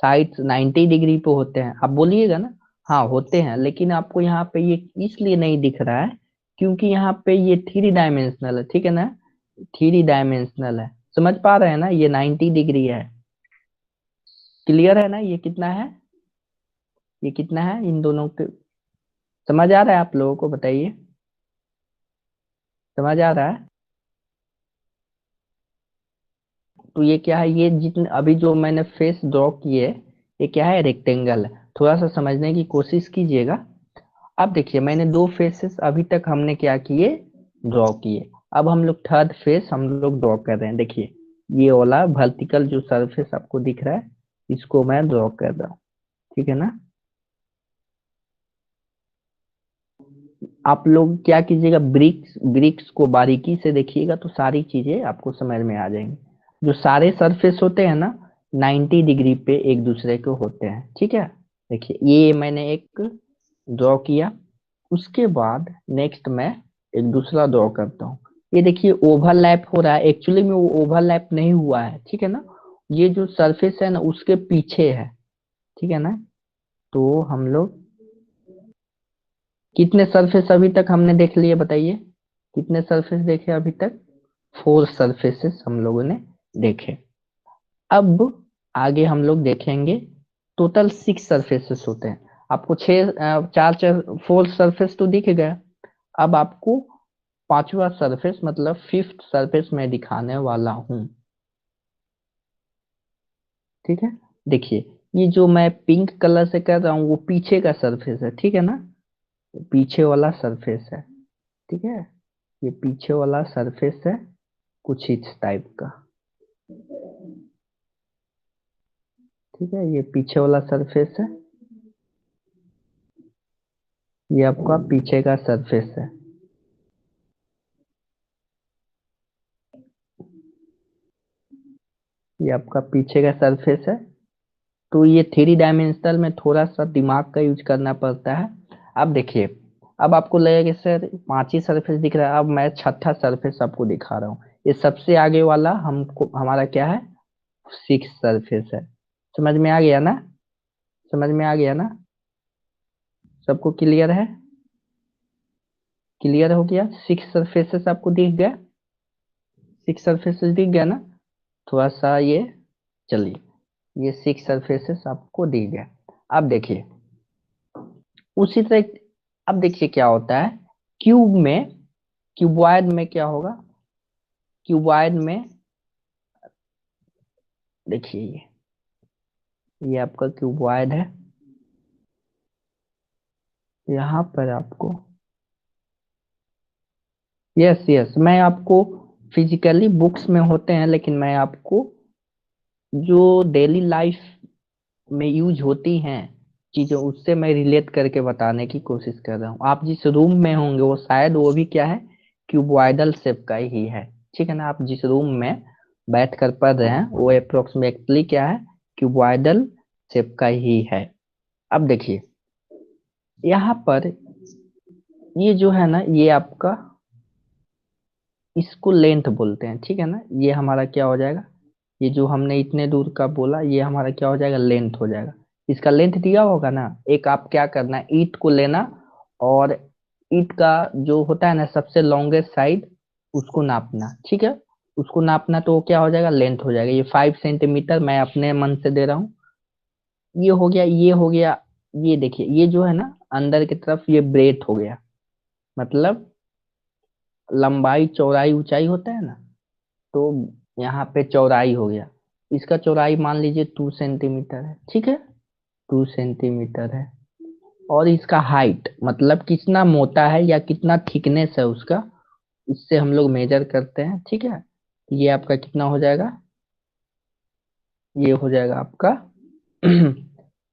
Speaker 1: साइड्स 90 डिग्री पे होते हैं, आप बोलिएगा ना, हाँ होते हैं, लेकिन आपको यहाँ पे ये इसलिए नहीं दिख रहा है क्योंकि यहाँ पे ये थ्री डायमेंशनल है, ठीक है ना, थ्री डायमेंशनल है, समझ पा रहे हैं ना, ये 90 डिग्री है, क्लियर है ना, ये कितना है, ये कितना है, इन दोनों के समझ आ रहा है आप लोगों को, बताइए, समझ आ रहा है। तो ये क्या है, ये जितने अभी जो मैंने फेस ड्रॉ किए, ये क्या है, रेक्टेंगल है, थोड़ा सा समझने की कोशिश कीजिएगा। अब देखिए, मैंने दो फेसेस अभी तक हमने क्या किए, ड्रॉ किए। अब हम लोग थर्ड फेस हम लोग ड्रॉ कर रहे हैं, देखिए ये वाला वर्टिकल जो सरफेस आपको दिख रहा है, इसको मैं ड्रॉ कर रहा हूँ, ठीक है ना। आप लोग क्या कीजिएगा, ब्रिक्स ब्रिक्स को बारीकी से देखिएगा तो सारी चीजें आपको समझ में आ जाएंगी। जो सारे सरफेस होते हैं ना, 90 डिग्री पे एक दूसरे के होते हैं, ठीक है। देखिए, ये मैंने एक ड्रॉ किया, उसके बाद नेक्स्ट मैं एक दूसरा ड्रॉ करता हूँ। ये देखिए ओवरलैप हो रहा है, एक्चुअली में वो ओवरलैप नहीं हुआ है, ठीक है ना, ये जो सरफेस है ना उसके पीछे है, ठीक है ना। तो हम लोग कितने सरफेस अभी तक हमने देख लिए, बताइए, कितने सरफेस देखे अभी तक, फोर सरफेसेस हम लोगों ने देखे। अब आगे हम लोग देखेंगे, टोटल सिक्स सरफेसेस होते हैं, आपको चार चार फोर सरफेस तो दिख गया। अब आपको पांचवा सरफेस मतलब फिफ्थ सरफेस में दिखाने वाला हूँ, ठीक है। देखिए, ये जो मैं पिंक कलर से कर रहा हूँ वो पीछे का सरफेस है, ठीक है ना, पीछे वाला सरफेस है, ठीक है, ये पीछे वाला सरफेस है, कुछ इस टाइप का, ठीक है, ये पीछे वाला सरफेस है, ये आपका पीछे का सरफेस है। ये आपका पीछे का सरफेस है। तो ये थ्री डायमेंशनल में थोड़ा सा दिमाग का यूज करना पड़ता है। अब देखिए, अब आपको लगेगा कि सर पांच ही सरफेस दिख रहा है, अब मैं छठा सरफेस आपको दिखा रहा हूँ। ये सबसे आगे वाला हमको हमारा क्या है, सिक्स सरफेस है। समझ में आ गया ना? समझ में आ गया ना? सबको क्लियर है? क्लियर हो गया? सिक्स सरफेसेस आपको दिख गया? सिक्स सरफेसेस दिख गया ना? थोड़ा सा ये, चलिए, ये सिक्स सरफेसेस आपको दिख गया। अब देखिए उसी तरह, अब देखिए क्या होता है क्यूब में, क्यूबॉइड में क्या होगा, क्यूबॉइड में देखिए ये आपका क्यूबॉइड है। यहाँ पर आपको, यस यस, मैं आपको फिजिकली बुक्स में होते हैं, लेकिन मैं आपको जो डेली लाइफ में यूज होती हैं चीजें, उससे मैं रिलेट करके बताने की कोशिश कर रहा हूँ। आप जिस रूम में होंगे वो शायद वो भी क्या है, क्यूबॉइडल शेप का ही है। ठीक है ना? आप जिस रूम में बैठ कर पढ़ रहे हैं वो अप्रोक्सीमेटली क्या है, क्यूबॉइडल शेप का ही है। अब देखिए यहाँ पर ये जो है ना, ये आपका, इसको लेंथ बोलते हैं। ठीक है ना? ये हमारा क्या हो जाएगा, ये जो हमने इतने दूर का बोला ये हमारा क्या हो जाएगा, लेंथ हो जाएगा। इसका लेंथ दिया होगा ना, एक आप क्या करना है, ईंट को लेना और ईंट का जो होता है ना सबसे लॉन्गेस्ट साइड, उसको नापना। ठीक है? उसको नापना तो वो क्या हो जाएगा, लेंथ हो जाएगा। ये 5 सेंटीमीटर मैं अपने मन से दे रहा हूँ। ये हो गया, ये हो गया। ये देखिए ये जो है ना अंदर की तरफ, ये ब्रेथ हो गया, मतलब लंबाई चौड़ाई ऊंचाई होता है ना, तो यहाँ पे चौड़ाई हो गया। इसका चौड़ाई मान लीजिए 2 सेंटीमीटर है। ठीक है? 2 सेंटीमीटर है। और इसका हाइट मतलब कितना मोटा है या कितना थिकनेस है उसका, इससे हम लोग मेजर करते हैं। ठीक है? ये आपका कितना हो जाएगा, ये हो जाएगा आपका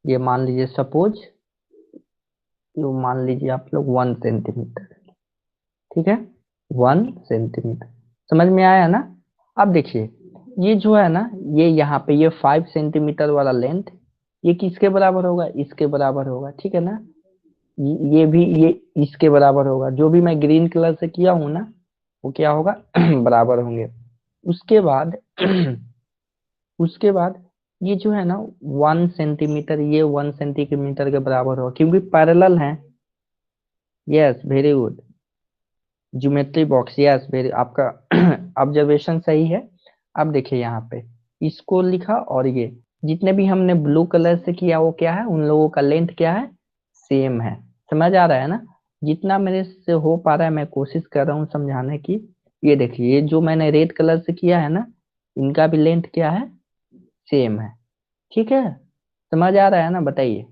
Speaker 1: ये मान लीजिए सपोज, ये मान लीजिए आप लोग 1 सेंटीमीटर। ठीक है? 1 सेंटीमीटर। समझ में आया ना? अब देखिए ये जो है ना, ये यहाँ पे ये 5 सेंटीमीटर वाला लेंथ, ये किसके बराबर होगा, इसके बराबर होगा। ठीक है ना? ये भी ये इसके बराबर होगा। जो भी मैं ग्रीन कलर से किया हूं ना वो क्या होगा बराबर होंगे। उसके बाद उसके बाद ये जो है ना 1 सेंटीमीटर, ये 1 सेंटीमीटर के बराबर होगा क्योंकि पैरेलल है। Yes, very good. Geometry box, yes very, आपका ऑब्जर्वेशन सही है। अब देखिए यहाँ पे इसको लिखा, और ये जितने भी हमने ब्लू कलर से किया वो क्या है, उन लोगों का लेंथ क्या है, सेम है। समझ आ रहा है ना? जितना मेरे से हो पा रहा है मैं कोशिश कर रहा हूँ समझाने की। ये देखिए ये जो मैंने रेड कलर से किया है ना, इनका भी लेंथ क्या है, सेम है। ठीक है? समझ आ रहा है ना, बताइए?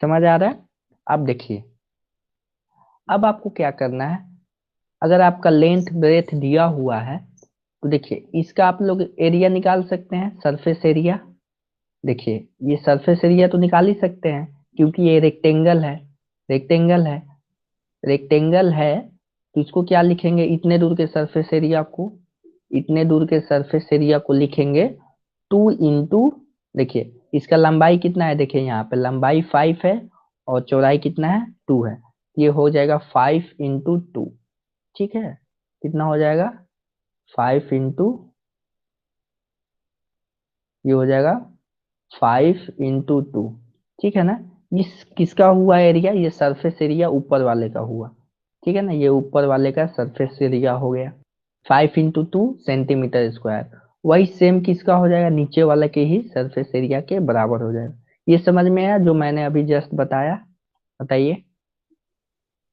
Speaker 1: समझ आ रहा है? अब देखिए, अब आपको क्या करना है, अगर आपका लेंथ ब्रेथ दिया हुआ है तो देखिए इसका आप लोग एरिया निकाल सकते हैं, सरफेस एरिया। देखिए ये सरफेस एरिया तो निकाल ही सकते हैं क्योंकि ये रेक्टेंगल है। रेक्टेंगल है, रेक्टेंगल है, तो इसको क्या लिखेंगे, इतने दूर के सरफेस एरिया को, इतने दूर के सरफेस एरिया को लिखेंगे 2 इंटू, देखिए इसका लंबाई कितना है, देखिए यहाँ पे लंबाई 5 है और चौड़ाई कितना है, 2 है। ये हो जाएगा 5 इंटू 2। ठीक है? कितना हो जाएगा, 5 इंटू, ये हो जाएगा 5 इंटू 2। ठीक है ना? इस किसका हुआ एरिया, ये सरफेस एरिया ऊपर वाले का हुआ। ठीक है ना? ये ऊपर वाले का सरफेस एरिया हो गया 5 इंटू 2 सेंटीमीटर स्क्वायर। वही सेम किसका हो जाएगा, नीचे वाले के ही सरफेस एरिया के बराबर हो जाएगा। ये समझ में आया जो मैंने अभी जस्ट बताया? बताइए।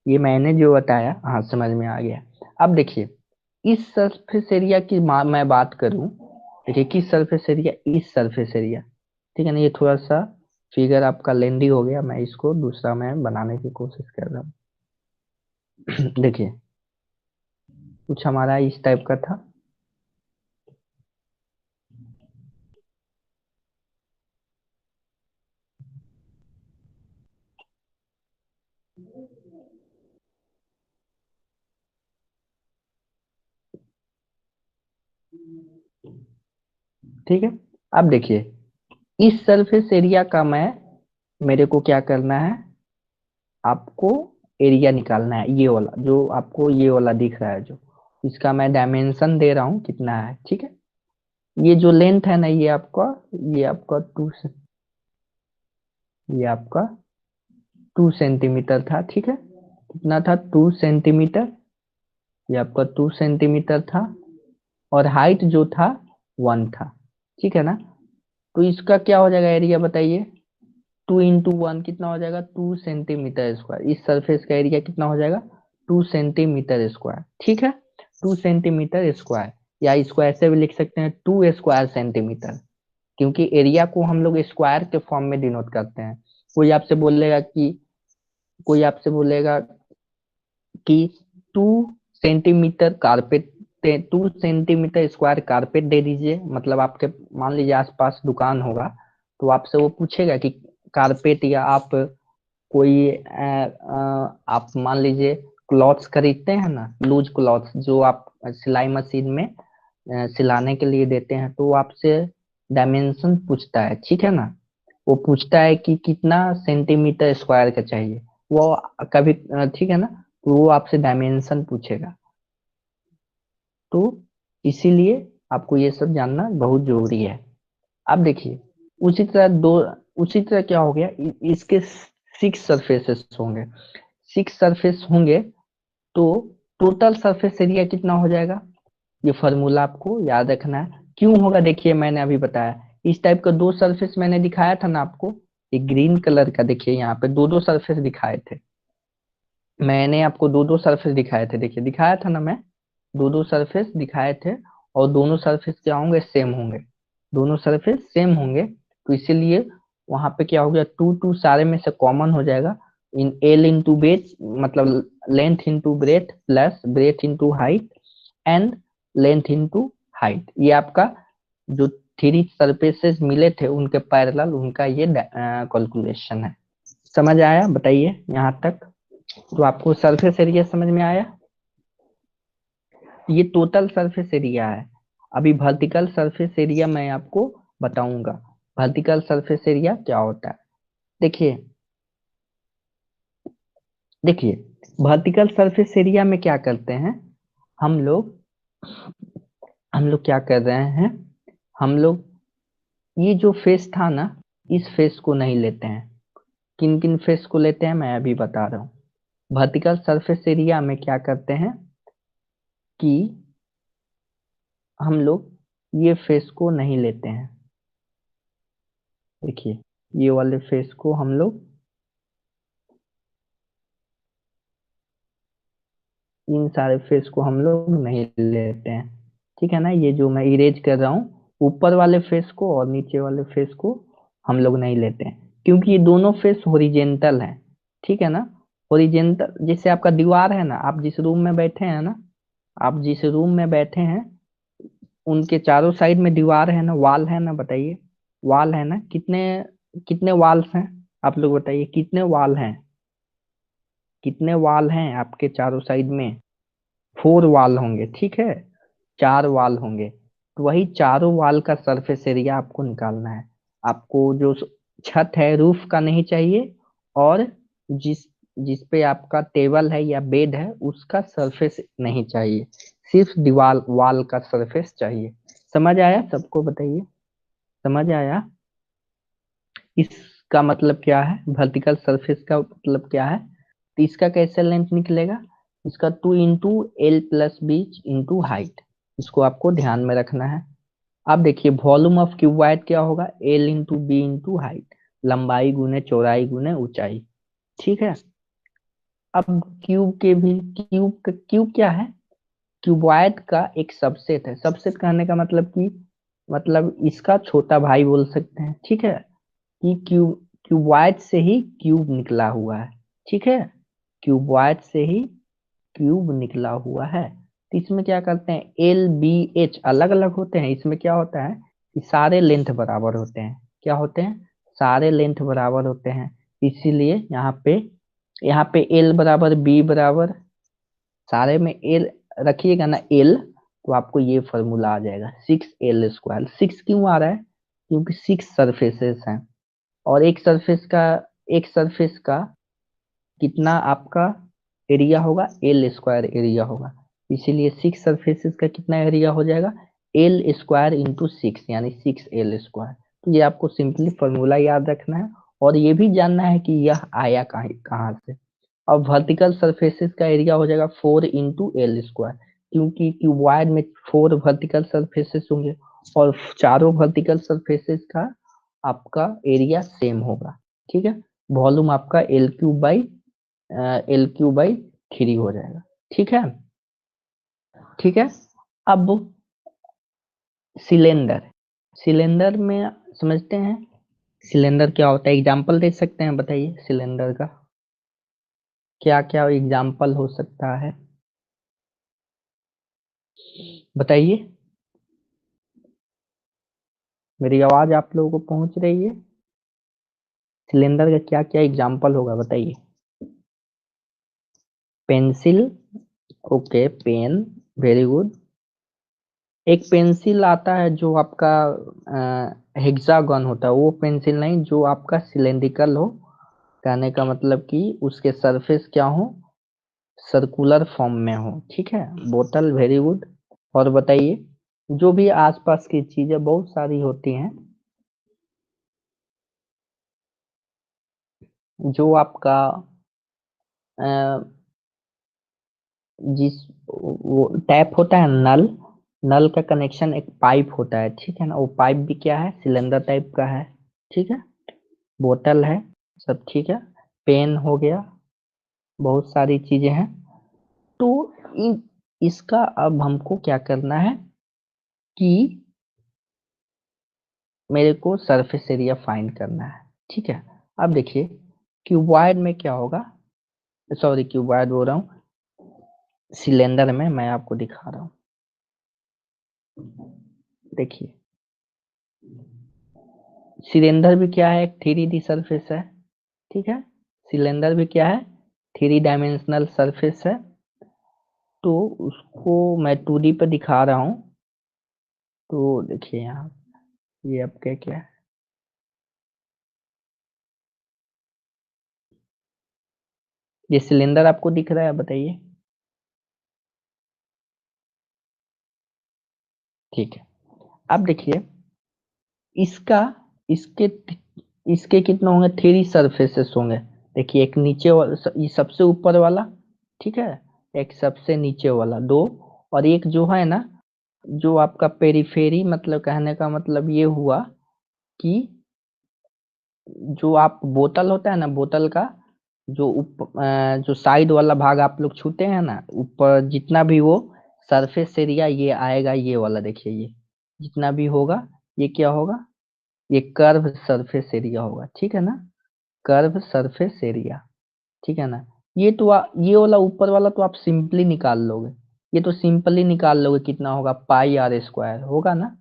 Speaker 1: ये मैंने जो बताया, हाँ समझ में आ गया। अब देखिए इस सरफेस एरिया की मैं बात करूं, देखिए किस सरफेस एरिया, इस सरफेस एरिया। ठीक है ना? ये थोड़ा सा फिगर आपका लेंदी हो गया, मैं इसको दूसरा मैं बनाने की कोशिश कर रहा हूँ। देखिए कुछ हमारा इस टाइप का था। ठीक है। अब देखिए इस सरफेस एरिया का मेरे को क्या करना है, आपको एरिया निकालना है, ये वाला जो आपको ये वाला दिख रहा है, जो इसका मैं डायमेंशन दे रहा हूँ कितना है। ठीक है, ये जो लेंथ है ना, ये आपका ये आपका 2 सेंटीमीटर था। ठीक है, कितना था, 2 सेंटीमीटर। ये आपका 2 सेंटीमीटर था, और हाइट जो था 1 था। ठीक है ना, तो इसका क्या हो जाएगा एरिया बताइए। 2 × 1 कितना हो जाएगा, 2 सेंटीमीटर स्क्वायर। इस सरफेस का एरिया कितना हो जाएगा, 2 सेंटीमीटर स्क्वायर। ठीक है, 2 सेंटीमीटर स्क्वायर, या इसको ऐसे भी लिख सकते हैं 2 स्क्वायर सेंटीमीटर, क्योंकि एरिया को हम लोग स्क्वायर के फॉर्म में डिनोट करते हैं। कोई आपसे बोलेगा कि कोई आपसे बोलेगा कि 2 centimetre carpet 2 centimetre square carpet दे दीजिए, मतलब आपके मान लीजिए आसपास दुकान होगा, तो आपसे वो पूछेगा कि कारपेट, या आप कोई आप मान लीजिए क्लॉथ्स खरीदते हैं ना, लूज क्लॉथ्स जो आप सिलाई मशीन में सिलाने के लिए देते हैं, तो वो आपसे डायमेंशन पूछता है। ठीक है ना, वो पूछता है कि कितना सेंटीमीटर स्क्वायर का चाहिए, वो कभी ठीक है ना, तो वो आपसे डायमेंशन पूछेगा। तो इसीलिए आपको ये सब जानना बहुत जरूरी है। अब देखिए उसी तरह दो उसी तरह क्या हो गया, इसके 6 सरफेसेस होंगे। 6 सरफेस होंगे, तो टोटल सरफेस एरिया कितना हो जाएगा, ये फॉर्मूला आपको याद रखना है। क्यों होगा, देखिए मैंने अभी बताया, इस टाइप का 2 सरफेस मैंने दिखाया था ना आपको, एक ग्रीन कलर का, देखिए यहाँ पे दो दो सरफेस दिखाए थे, मैंने आपको दो दो सरफेस दिखाए थे, देखिए दिखाया था ना मैं, दो दो सरफेस दिखाए थे, और दोनों सरफेस क्या होंगे, सेम होंगे। दोनों सरफेस सेम होंगे, तो इसीलिए वहां पे क्या हो गया, 2 2 सारे में से कॉमन हो जाएगा। इन एल इंटू बेथ, मतलब length into breadth, plus breadth into height, and length into height. ये आपका जो 3 सरफेसेस मिले थे उनके पैरेलल, उनका ये कैलकुलेशन है। समझ आया, बताइए यहाँ तक। तो आपको सरफेस एरिया समझ में आया, ये टोटल सरफेस एरिया है। अभी वर्टिकल सरफेस एरिया मैं आपको बताऊंगा, वर्टिकल सरफेस एरिया क्या होता है। देखिए देखिए वर्टिकल सरफेस एरिया में क्या करते हैं, हम लोग हम लोग क्या कर रहे हैं, हम लोग ये जो फेस था ना, इस फेस को नहीं लेते हैं। किन किन फेस को लेते हैं मैं अभी बता रहा हूँ। वर्टिकल सरफेस एरिया में क्या करते हैं कि हम लोग ये फेस को नहीं लेते हैं। देखिए ये वाले फेस को हम लोग, इन सारे फेस को हम लोग नहीं लेते हैं। ठीक है ना, ये जो मैं इरेज कर रहा हूँ, ऊपर वाले फेस को और नीचे वाले फेस को हम लोग नहीं लेते हैं, क्योंकि ये दोनों फेस होरिजेंटल हैं। ठीक है ना, होरिजेंटल, जैसे आपका दीवार है ना, आप जिस रूम में बैठे हैं ना, आप जिस रूम में बैठे हैं उनके चारों साइड में दीवार है ना, वाल है ना, बताइए, वाल है ना, कितने कितने वाल्स हैं, आप लोग बताइए कितने वाल हैं, कितने वाल हैं आपके चारों साइड में। 4 वाल होंगे, ठीक है, 4 वाल होंगे, तो वही चारों वाल का सरफेस एरिया आपको निकालना है। आपको जो छत है, रूफ का नहीं चाहिए, और जिस जिस पे आपका टेबल है या बेड है उसका सरफेस नहीं चाहिए, सिर्फ दीवार वाल का सरफेस चाहिए। समझ आया सबको, बताइए, समझ आया। इसका मतलब क्या है, वर्टिकल सरफेस का मतलब क्या है, तो इसका कैसे लेंथ निकलेगा, इसका 2 × L + B × हाइट, इसको आपको ध्यान में रखना है। अब देखिए वॉल्यूम ऑफ क्यूबॉइड क्या होगा, L × B × हाइट, लंबाई गुने चौड़ाई गुने ऊंचाई। ठीक है, अब क्यूब के भी क्यूब क्या है, क्यूबॉइड का एक सबसेट है। सबसेट कहने का मतलब कि मतलब इसका छोटा भाई बोल सकते हैं। ठीक है, कि क्यूबॉइड से ही क्यूब निकला हुआ है। ठीक है, क्यूबॉइड से ही क्यूब निकला हुआ है। तो इसमें क्या करते हैं, LBH अलग अलग होते हैं, इसमें क्या होता है कि सारे लेंथ बराबर होते हैं। क्या होते हैं, सारे लेंथ बराबर होते हैं, इसीलिए यहाँ पे L बराबर B बराबर, सारे में एल रखिएगा ना, एल, तो आपको ये फॉर्मूला आ जाएगा 6L²। 6 क्यों आ रहा है? क्योंकि 6 सरफेसेस हैं और एक सरफेस का कितना आपका एरिया होगा? L² एरिया होगा। इसीलिए 6 सरफेसेस का कितना एरिया हो जाएगा? L² इंटू 6 यानी 6L²। तो ये आपको सिंपली फॉर्मूला याद रखना है और ये भी जानना है कि यह आया कहाँ से। अब वर्टिकल सरफेसेस का एरिया हो जाएगा 4 इंटू L², क्योंकि क्यूबॉइड में 4 वर्टिकल सरफेसेस होंगे और चारों वर्टिकल सरफेसेस का आपका एरिया सेम होगा। ठीक है, वॉल्यूम आपका L³ बाई 3 हो जाएगा। ठीक है, ठीक है। अब सिलेंडर, सिलेंडर में समझते हैं सिलेंडर क्या होता है। एग्जाम्पल दे सकते हैं? बताइए सिलेंडर का क्या क्या एग्जाम्पल हो सकता है, बताइए। मेरी आवाज आप लोगों को पहुंच रही है? सिलेंडर का क्या क्या एग्जाम्पल होगा बताइए। Pencil, okay, pen, very good. एक पेंसिल आता है जो आपका हेक्सागन होता है, वो पेंसिल नहीं जो आपका सिलेंड्रिकल हो। कहने का मतलब कि उसके सरफेस क्या हो? सर्कुलर फॉर्म में हो। ठीक है, बोतल, वेरी गुड। और बताइए, जो भी आसपास की चीजें बहुत सारी होती हैं जो आपका अ, जिस वो टैप होता है, नल, नल का कनेक्शन एक पाइप होता है। ठीक है ना, वो पाइप भी क्या है? सिलेंडर टाइप का है। ठीक है, बोतल है, सब ठीक है। पेन हो गया, बहुत सारी चीजें हैं। तो इसका अब हमको क्या करना है कि मेरे को सरफेस एरिया फाइंड करना है। ठीक है, अब देखिए क्यूबॉइड में क्या होगा, सॉरी क्यूबॉइड बोल रहा हूँ, सिलेंडर में मैं आपको दिखा रहा हूँ। देखिए सिलेंडर भी क्या है? एक 3D सरफेस है। ठीक है, सिलेंडर भी क्या है? 3 डायमेंशनल सरफेस है। तो उसको मैं 2D पे दिखा रहा हूँ। तो देखिए यहाँ ये आपका क्या है, ये सिलेंडर आपको दिख रहा है? बताइए। ठीक है, अब देखिए इसका इसके इसके कितने होंगे? 3 सरफेसेस होंगे। देखिए एक नीचे वाला, ये सबसे ऊपर वाला, ठीक है, एक सबसे नीचे वाला, दो, और एक जो है ना, जो आपका पेरीफेरी, मतलब कहने का मतलब ये हुआ कि जो आप बोतल होता है ना, बोतल का जो साइड वाला भाग आप लोग छूते हैं ना, ऊपर जितना भी वो सरफेस एरिया ये आएगा, ये वाला देखिए, ये जितना भी होगा ये क्या होगा? ये कर्व सरफेस एरिया होगा। ठीक है ना, कर्व सरफेस एरिया। ठीक है ना, ये वाला ऊपर वाला तो आप सिंपली निकाल लोगे, ये तो सिंपली निकाल लोगे। कितना होगा? πr² होगा ना,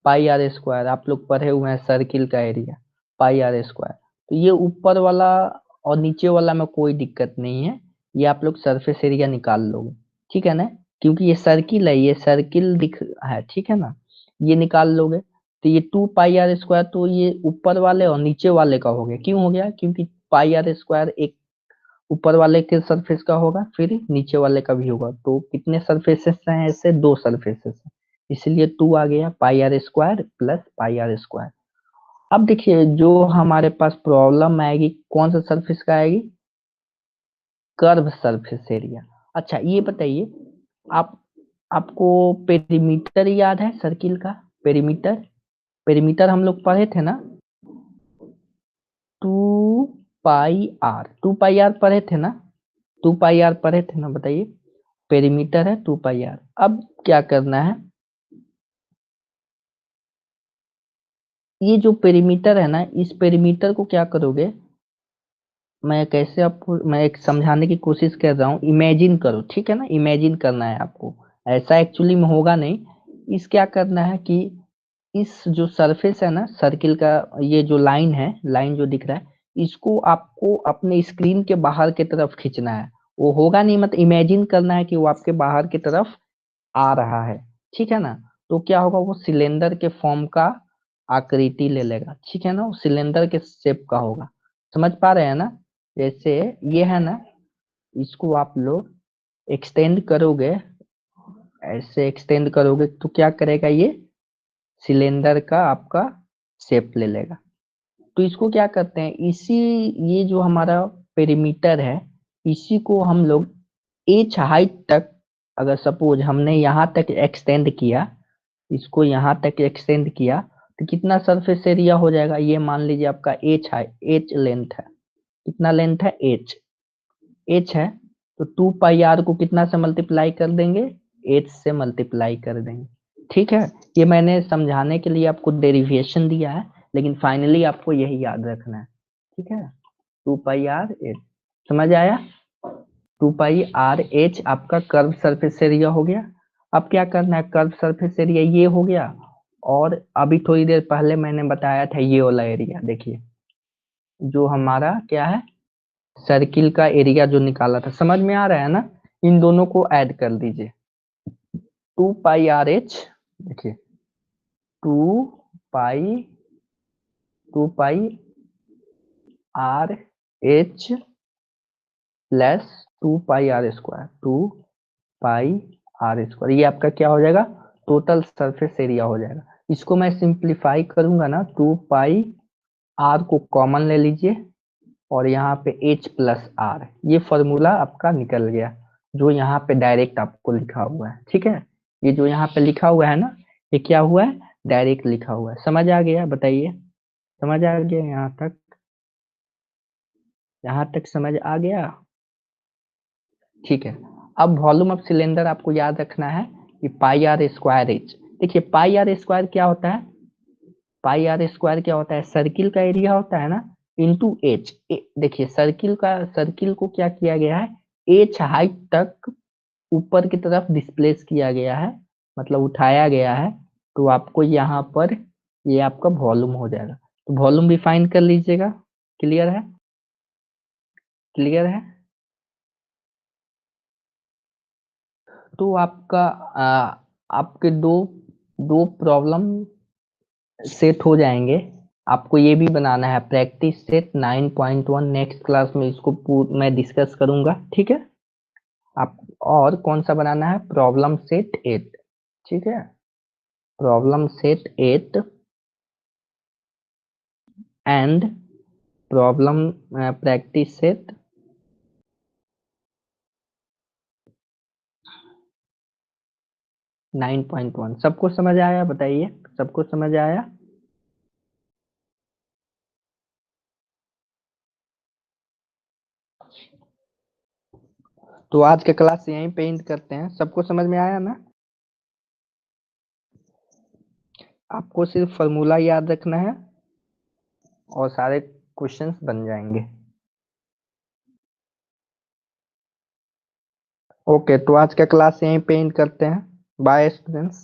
Speaker 1: πr²। आप लोग पढ़े हुए हैं सर्किल का एरिया, πr²। तो ये ऊपर वाला और नीचे वाला में कोई दिक्कत नहीं है, ये आप लोग सरफेस एरिया निकाल लोगे। ठीक है ना, क्योंकि ये सर्किल है, ये सर्किल दिख है। ठीक है ना, ये निकाल लोगे। तो ये 2πr², तो ये ऊपर वाले और नीचे वाले का हो गया। क्यों हो गया? क्योंकि πr² एक ऊपर वाले के सरफेस का होगा, फिर नीचे वाले का भी होगा। तो कितने सरफेसेस हैं? ऐसे 2 सरफेसेस हैं, इसलिए 2 आ गया, πr² प्लस πr²। अब देखिए जो हमारे पास प्रॉब्लम आएगी कौन सा सरफेस का आएगी? Curve surface area. अच्छा ये बताइए, आप आपको पेरीमीटर याद है सर्किल का? पेरीमीटर, पेरीमीटर हम लोग पढ़े थे ना, 2πr पढ़े थे ना, 2πr पढ़े थे ना, बताइए। पेरीमीटर है 2πr। अब क्या करना है, ये जो पेरीमीटर है ना, इस पेरीमीटर को क्या करोगे? मैं कैसे आपको, मैं एक समझाने की कोशिश कर रहा हूँ, इमेजिन करो। ठीक है ना, इमेजिन करना है आपको, ऐसा एक्चुअली में होगा नहीं। इस क्या करना है कि इस जो सरफेस है ना सर्किल का, ये जो लाइन है, लाइन जो दिख रहा है, इसको आपको अपने स्क्रीन के बाहर की तरफ खींचना है। वो होगा नहीं, मतलब इमेजिन करना है कि वो आपके बाहर की तरफ आ रहा है। ठीक है ना। तो क्या होगा, वो सिलेंडर के फॉर्म का आकृति ले लेगा, ठीक है ना, वो सिलेंडर के शेप का होगा। समझ पा रहे हैं ना। जैसे ये है ना, इसको आप लोग एक्सटेंड करोगे, ऐसे एक्सटेंड करोगे तो क्या करेगा, ये सिलेंडर का आपका शेप ले लेगा। तो इसको क्या करते हैं, इसी, ये जो हमारा पेरीमीटर है, इसी को हम लोग एच हाइट तक, अगर सपोज हमने यहाँ तक एक्सटेंड किया, इसको यहाँ तक एक्सटेंड किया, तो कितना सरफेस एरिया हो जाएगा, ये मान लीजिए आपका एच है, एच लेंथ है, कितना लेंथ है, एच, एच है। तो 2 पाई आर को कितना से मल्टीप्लाई कर देंगे, एच से मल्टीप्लाई कर देंगे। ठीक है, ये मैंने समझाने के लिए आपको डेरिवेशन दिया है, लेकिन फाइनली आपको यही याद रखना है। ठीक है, 2 पाई आर एच, समझ आया। 2 पाई आर एच आपका कर्व सरफेस एरिया हो गया। अब क्या करना है, कर्व सरफेस एरिया ये हो गया, और अभी थोड़ी देर पहले मैंने बताया था ये वाला एरिया, देखिए जो हमारा क्या है, सर्किल का एरिया जो निकाला था, समझ में आ रहा है ना। इन दोनों को ऐड कर दीजिए, 2 पाई आर एच, देखिए 2 pi, 2 pi R H plus 2 pi R square, 2 pi R square, ये आपका क्या हो जाएगा, टोटल सरफेस एरिया हो जाएगा। इसको मैं सिंप्लीफाई करूंगा ना, 2 पाई आर को कॉमन ले लीजिए, और यहाँ पे एच प्लस आर, ये फॉर्मूला आपका निकल गया, जो यहाँ पे डायरेक्ट आपको लिखा हुआ है। ठीक है, ये जो यहाँ पे लिखा हुआ है ना, ये क्या हुआ है, डायरेक्ट लिखा हुआ है। समझ आ गया, बताइए, समझ आ गया यहाँ तक, यहाँ तक समझ आ गया। ठीक है, अब वॉल्यूम ऑफ सिलेंडर आपको याद रखना है कि पाई आर स्क्वायर एच। देखिए पाई आर स्क्वायर क्या होता है, पाई आर स्क्वायर क्या होता है, सर्किल का एरिया होता है ना, इंटू एच। देखिए सर्किल को क्या किया गया है, एच हाइट तक ऊपर की तरफ डिस्प्लेस किया गया है, मतलब उठाया गया है। तो आपको यहाँ पर ये आपका वॉल्यूम हो जाएगा। तो वॉल्यूम भी फाइंड कर लीजिएगा। क्लियर है, क्लियर है। तो आपका आपके दो दो प्रॉब्लम सेट हो जाएंगे। आपको ये भी बनाना है प्रैक्टिस सेट 9.1, नेक्स्ट क्लास में इसको मैं डिस्कस करूंगा। ठीक है, आप और कौन सा बनाना है, प्रॉब्लम सेट 8। ठीक है, problem set 8 and problem practice set 9.1। सबको समझ आया, बताइए, सबको समझ आया। तो आज का क्लास यहीं पे एंड करते हैं। सबको समझ में आया ना। आपको सिर्फ फॉर्मूला याद रखना है और सारे क्वेश्चंस बन जाएंगे। ओके, तो आज का क्लास यहीं पे एंड करते हैं। Bye students.